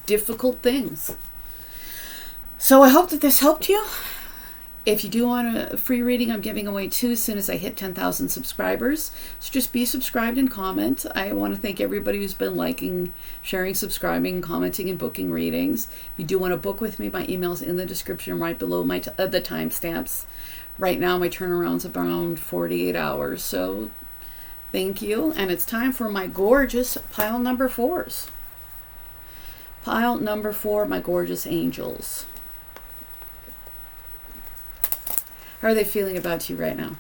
difficult things. So I hope that this helped you. If you do want a free reading, I'm giving away 2 as soon as I hit 10,000 subscribers. So just be subscribed and comment. I want to thank everybody who's been liking, sharing, subscribing, commenting, and booking readings. If you do want to book with me, my email's in the description right below the timestamps. Right now, my turnaround's around 48 hours. So thank you. And it's time for my gorgeous pile number 4s. Pile number 4, my gorgeous angels. How are they feeling about you right now?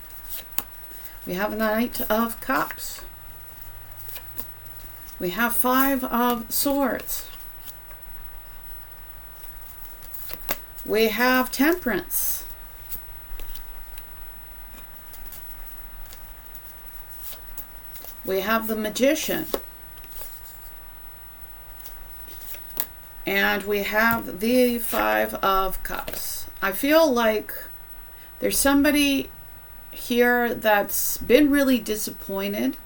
We have a Knight of Cups. We have 5 of Swords. We have Temperance. We have the Magician. And we have the 5 of Cups. I feel like there's somebody here that's been really disappointed.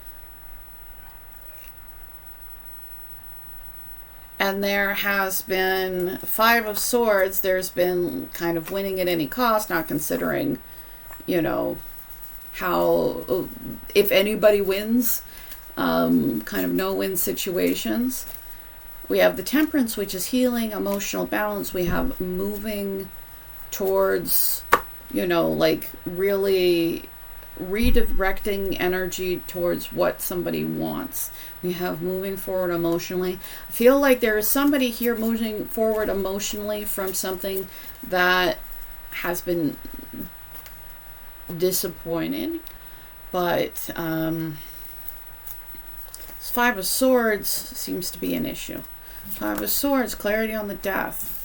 And there has been 5 of Swords. There's been kind of winning at any cost, not considering, you know, how, if anybody wins, kind of no-win situations. We have the Temperance, which is healing, emotional balance. We have moving towards, you know, like really redirecting energy towards what somebody wants. We have moving forward emotionally. I feel like there is somebody here moving forward emotionally from something that has been disappointing. But this 5 of Swords seems to be an issue. 5 of Swords, clarity on the Death.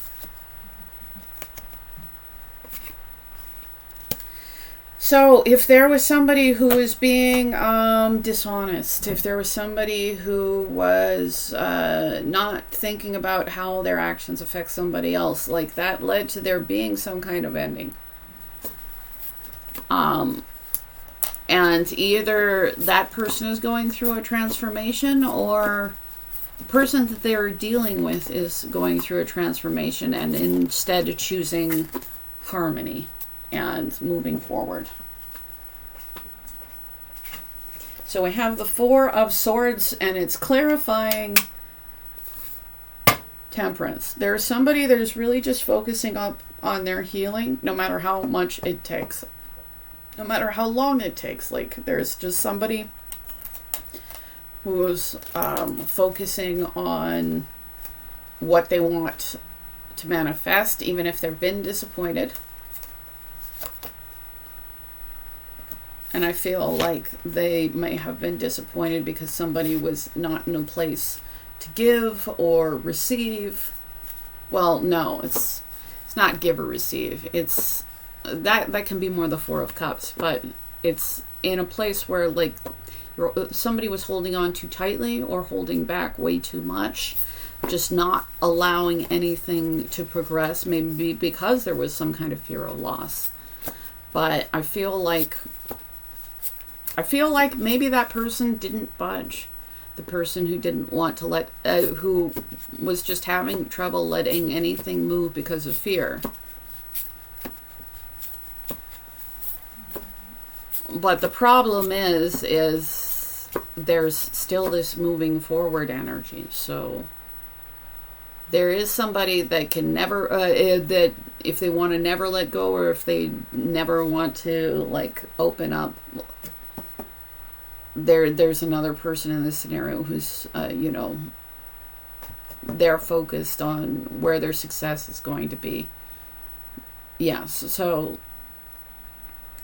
So if there was somebody who was being dishonest, if there was somebody who was not thinking about how their actions affect somebody else, like that led to there being some kind of ending. And either that person is going through a transformation, or the person that they're dealing with is going through a transformation and instead choosing harmony and moving forward. So we have the Four of Swords, and it's clarifying temperance. There's somebody that is really just focusing up on their healing, no matter how much it takes, no matter how long it takes. Like, there's just somebody who's focusing on what they want to manifest, even if they've been disappointed. And I feel like they may have been disappointed because somebody was not in a place to give or receive. Well, no, it's not give or receive. It's that can be more the Four of Cups, but it's in a place where, like, somebody was holding on too tightly or holding back way too much, just not allowing anything to progress, maybe because there was some kind of fear of loss. But I feel like maybe that person didn't budge. The person who didn't want to who was just having trouble letting anything move because of fear. But the problem is there's still this moving forward energy. So there is somebody that can never, that if they want to never let go, or if they never want to, like, open up, there's another person in this scenario who's, they're focused on where their success is going to be. Yes. So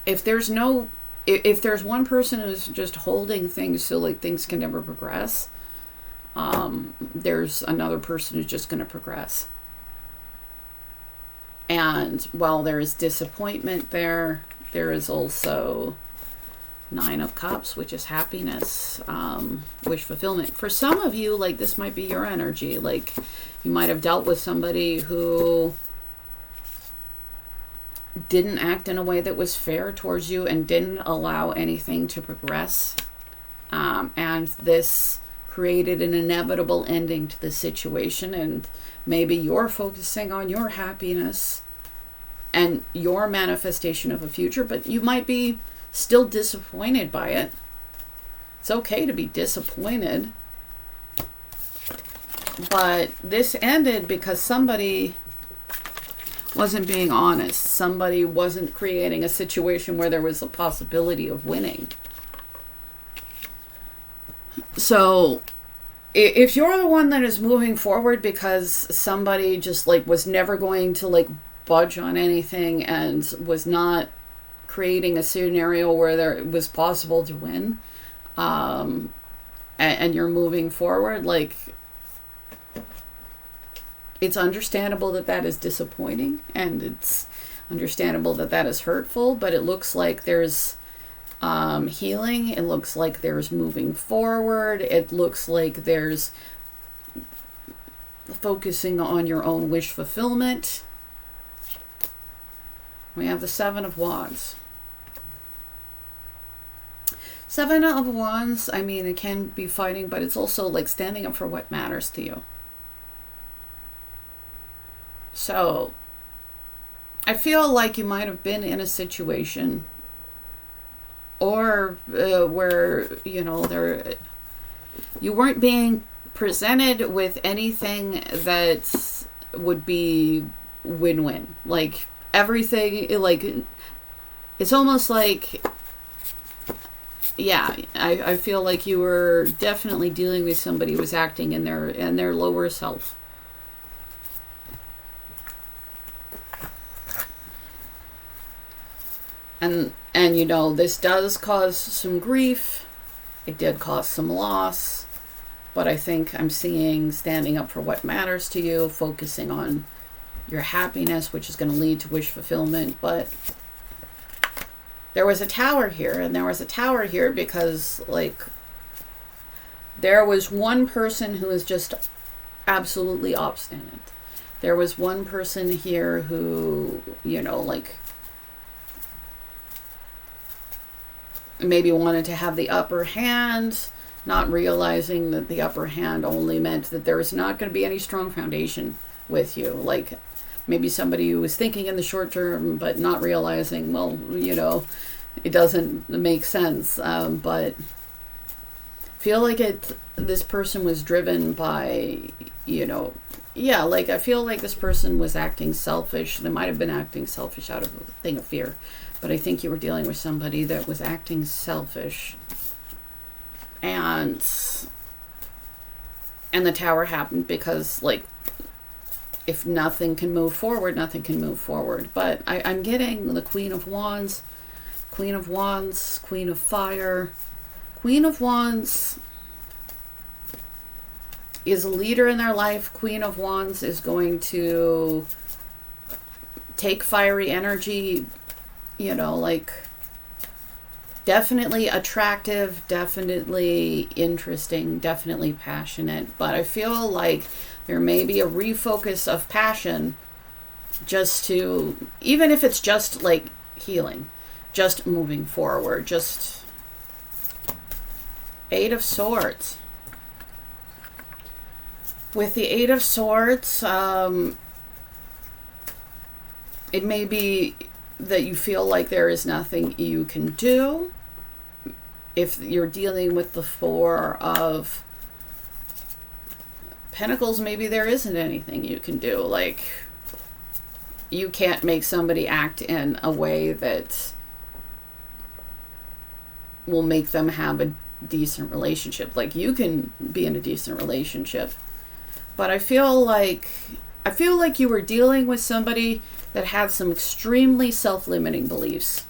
if there's one person who's just holding things so, like, things can never progress, there's another person who's just going to progress. And while there is disappointment there is also Nine of Cups, which is happiness, wish fulfillment. For some of you, like, this might be your energy. Like, you might have dealt with somebody who didn't act in a way that was fair towards you and didn't allow anything to progress. And this created an inevitable ending to the situation. And maybe you're focusing on your happiness and your manifestation of a future, but you might be still disappointed by it. It's okay to be disappointed. But this ended because somebody wasn't being honest. Somebody wasn't creating a situation where there was a possibility of winning. So if you're the one that is moving forward because somebody just, like, was never going to, like, budge on anything and was not creating a scenario where there was possible to win, and you're moving forward, like, it's understandable that is disappointing, and it's understandable that is hurtful, but it looks like there's healing. It looks like there's moving forward. It looks like there's focusing on your own wish fulfillment. We have the Seven of Wands. Seven of Wands, I mean, it can be fighting, but it's also, like, standing up for what matters to you. So I feel like you might have been in a situation or where, you weren't being presented with anything that would be win-win. Like, everything, like, it's almost like, yeah, I feel like you were definitely dealing with somebody who was acting in their lower self. And this does cause some grief. It did cause some loss. But I think I'm seeing standing up for what matters to you, focusing on your happiness, which is going to lead to wish fulfillment. But there was a Tower here, and there was a Tower here because, like, there was one person who was just absolutely obstinate. There was one person here who, like, maybe wanted to have the upper hand, not realizing that the upper hand only meant that there was not going to be any strong foundation with you. Like maybe somebody who was thinking in the short term, but not realizing, well, it doesn't make sense. But feel like this person was driven by, I feel like this person was acting selfish. They might have been acting selfish out of a thing of fear, but I think you were dealing with somebody that was acting selfish. And the Tower happened because, if nothing can move forward, nothing can move forward. But I'm getting the Queen of Wands, Queen of Wands, Queen of Fire. Queen of Wands is a leader in their life. Queen of Wands is going to take fiery energy, definitely attractive, definitely interesting, definitely passionate. But I feel like there may be a refocus of passion just to, even if it's just healing, just moving forward, just Eight of Swords. With the Eight of Swords, it may be that you feel like there is nothing you can do. If you're dealing with the Four of Pentacles, maybe there isn't anything you can do. You can't make somebody act in a way that will make them have a decent relationship. You can be in a decent relationship, but I feel like you were dealing with somebody that had some extremely self-limiting beliefs,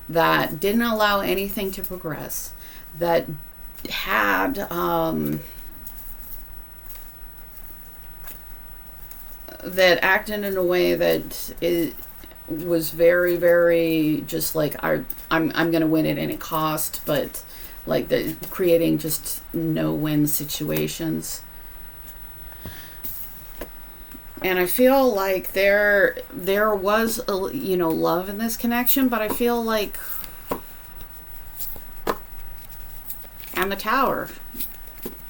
that didn't allow anything to progress, that had that acted in a way that it was very, very just I'm going to win at any cost, but creating just no-win situations. And I feel like there was love in this connection, but I feel like, and the Tower,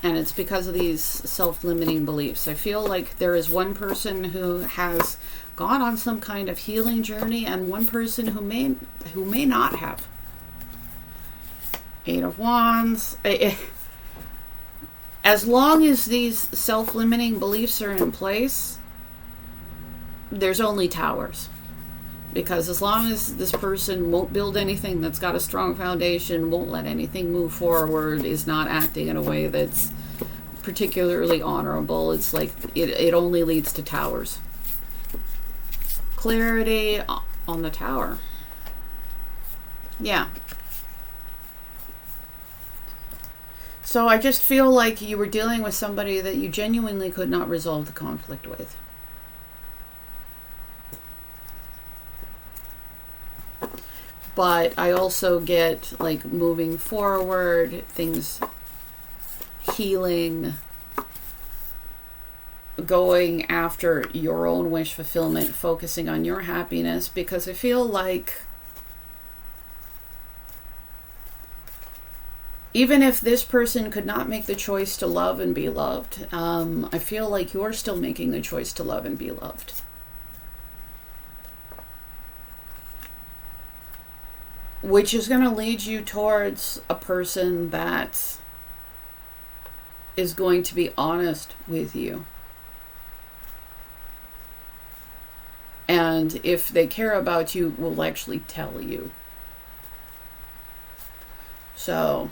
and it's because of these self-limiting beliefs. I feel like there is one person who has gone on some kind of healing journey, and one person who may not have. Eight of Wands. As long as these self-limiting beliefs are in place, there's only towers. Because as long as this person won't build anything that's got a strong foundation, won't let anything move forward, is not acting in a way that's particularly honorable, it's it only leads to towers. Clarity on the Tower. Yeah. So I just feel like you were dealing with somebody that you genuinely could not resolve the conflict with. But I also get moving forward, things healing, going after your own wish fulfillment, focusing on your happiness, because I feel like even if this person could not make the choice to love and be loved, I feel like you're still making the choice to love and be loved. Which is going to lead you towards a person that is going to be honest with you. And if they care about you, will actually tell you. So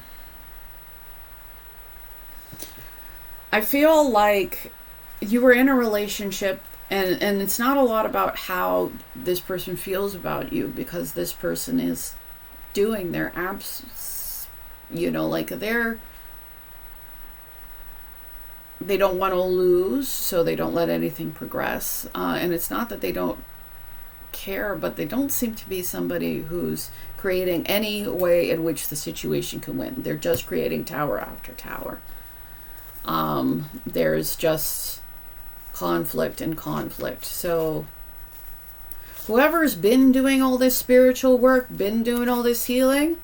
I feel like you were in a relationship, and it's not a lot about how this person feels about you, because this person is doing their they don't want to lose, so they don't let anything progress. And it's not that they don't care, but they don't seem to be somebody who's creating any way in which the situation can win. They're just creating tower after tower. There's just conflict and conflict. So whoever's been doing all this spiritual work, been doing all this healing,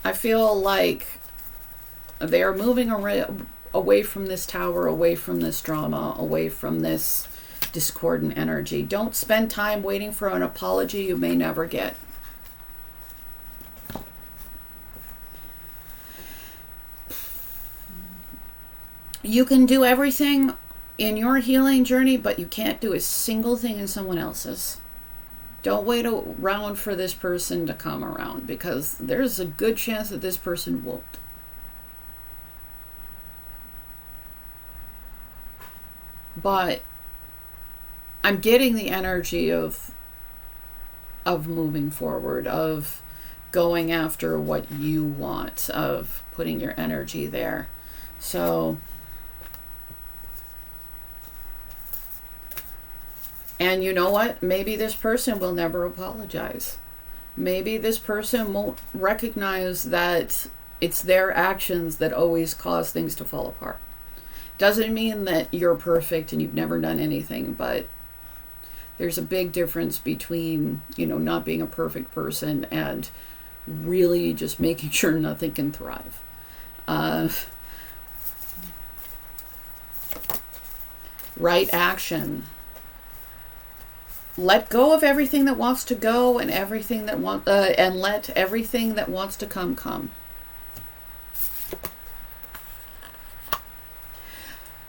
I feel like they are moving away from this tower, away from this drama, away from this discordant energy. Don't spend time waiting for an apology you may never get. You can do everything in your healing journey, but you can't do a single thing in someone else's. Don't wait around for this person to come around, because there's a good chance that this person won't. But I'm getting the energy of moving forward, of going after what you want, of putting your energy there. So, and you know what? Maybe this person will never apologize. Maybe this person won't recognize that it's their actions that always cause things to fall apart. Doesn't mean that you're perfect and you've never done anything, but there's a big difference between, not being a perfect person and really just making sure nothing can thrive. Right action. Let go of everything that wants to go and everything that and let everything that wants to come.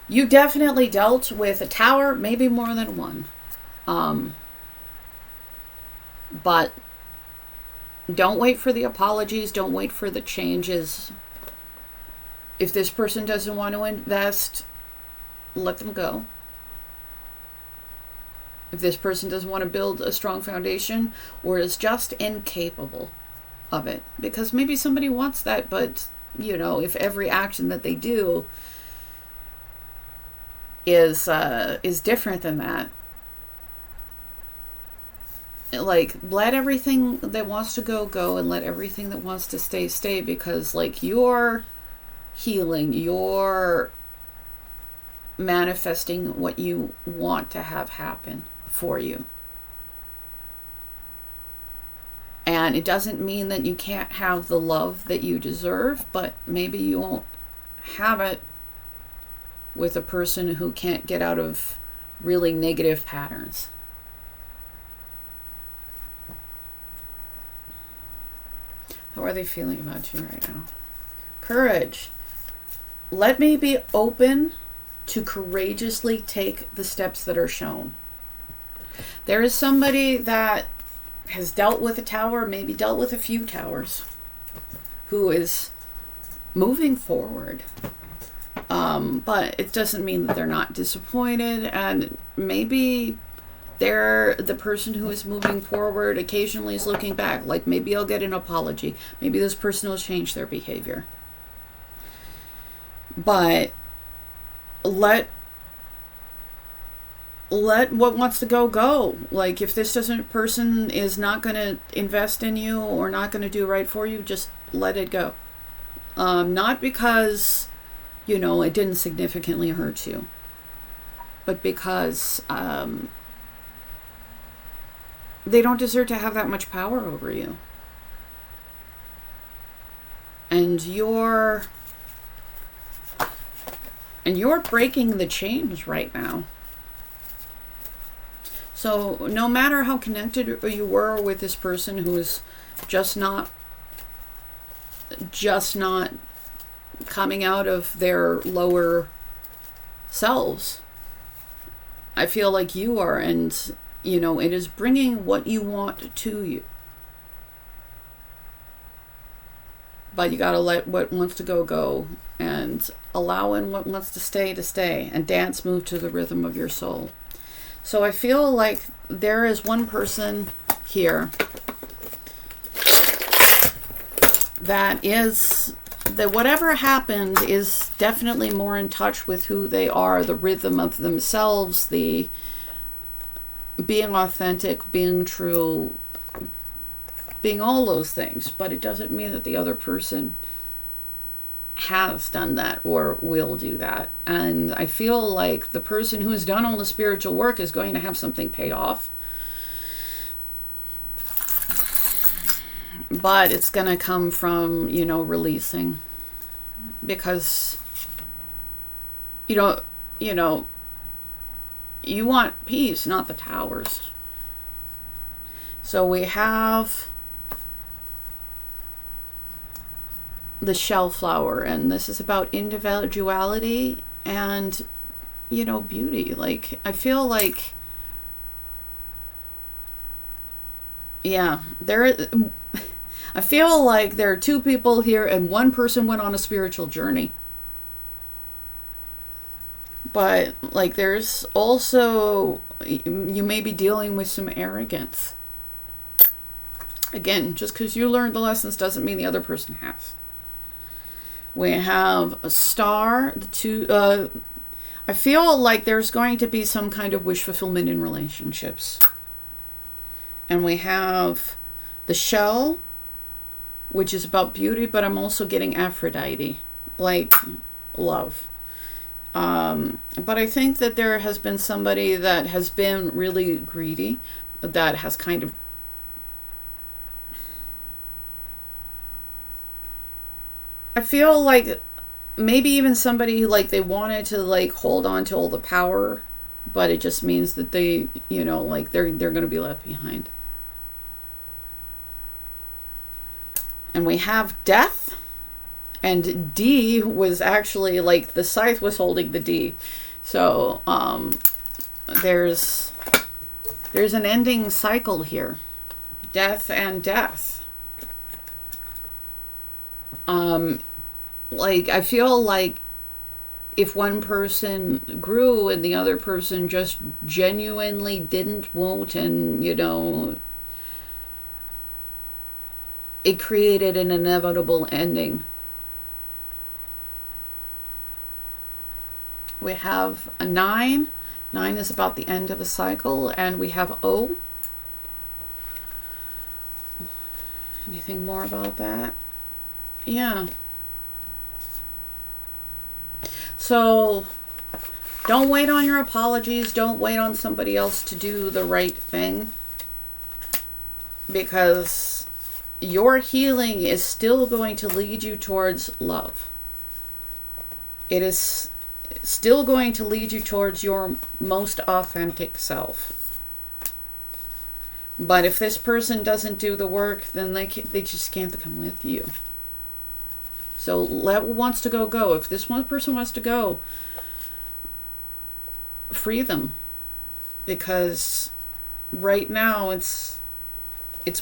You definitely dealt with a tower, maybe more than one. But don't wait for the apologies. Don't wait for the changes. If this person doesn't want to invest, let them go. If this person doesn't want to build a strong foundation or is just incapable of it, because maybe somebody wants that, but if every action that they do is different than that, like, let everything that wants to go, and let everything that wants to stay, because you're healing, you're manifesting what you want to have happen for you. And it doesn't mean that you can't have the love that you deserve, but maybe you won't have it with a person who can't get out of really negative patterns. How are they feeling about you right now? Courage. Let me be open to courageously take the steps that are shown. There is somebody that has dealt with a tower, maybe dealt with a few towers, who is moving forward. But it doesn't mean that they're not disappointed, and maybe they're the person who is moving forward occasionally is looking back, like maybe I'll get an apology, maybe this person will change their behavior. But let what wants to go. Like, if this person is not going to invest in you or not going to do right for you, just let it go. Not because it didn't significantly hurt you, but because they don't deserve to have that much power over you. And you're breaking the chains right now. So no matter how connected you were with this person who is just not coming out of their lower selves, I feel like you are, and it is bringing what you want to you. But you gotta let what wants to go, and allowing what wants to stay, and move to the rhythm of your soul. So I feel like there is one person here that whatever happened is definitely more in touch with who they are, the rhythm of themselves, the being authentic, being true, being all those things. But it doesn't mean that the other person has done that or will do that. And I feel like the person who has done all the spiritual work is going to have something pay off. But it's going to come from, you know, releasing. Because, you know, you want peace, not the towers. So we have the shell flower, and this is about individuality and, you know, beauty. Like, I feel like, yeah, I feel like there are two people here and one person went on a spiritual journey. But, like, there's also, you may be dealing with some arrogance. Again, just because you learned the lessons doesn't mean the other person has. We have a star, the two, I feel like there's going to be some kind of wish fulfillment in relationships. And we have the shell, which is about beauty, but I'm also getting Aphrodite, like love. But I think that there has been somebody that has been really greedy, that has kind of, I feel like maybe even somebody, like, they wanted to, like, hold on to all the power, but it just means that they, you know, like, they're going to be left behind. And we have death, and D was actually, like, the scythe was holding the D. So, there's an ending cycle here. Death and death. Like, I feel like if one person grew and the other person just genuinely won't, and, you know, it created an inevitable ending. We have a 9. 9 is about the end of a cycle, and we have O. Anything more about that? Yeah. So, don't wait on your apologies. Don't wait on somebody else to do the right thing. Because your healing is still going to lead you towards love. It is still going to lead you towards your most authentic self. But if this person doesn't do the work, then they just can't come with you. So let what wants to go, go. If this one person wants to go, free them. Because right now it's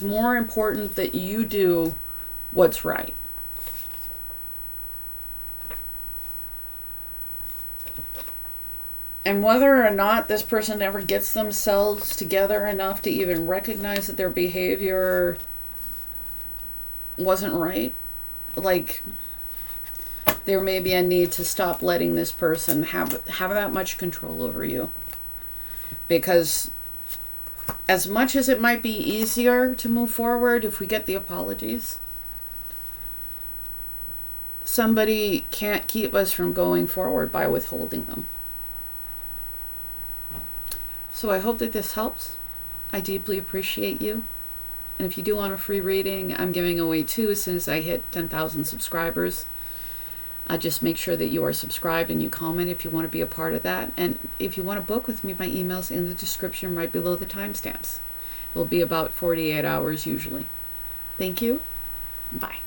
more important that you do what's right. And whether or not this person ever gets themselves together enough to even recognize that their behavior wasn't right, like, there may be a need to stop letting this person have that much control over you. Because as much as it might be easier to move forward if we get the apologies, somebody can't keep us from going forward by withholding them. So I hope that this helps. I deeply appreciate you. And if you do want a free reading, I'm giving away 2 as soon as I hit 10,000 subscribers. Just make sure that you are subscribed and you comment if you want to be a part of that. And if you want to book with me, my email's in the description right below the timestamps. It will be about 48 hours usually. Thank you. Bye.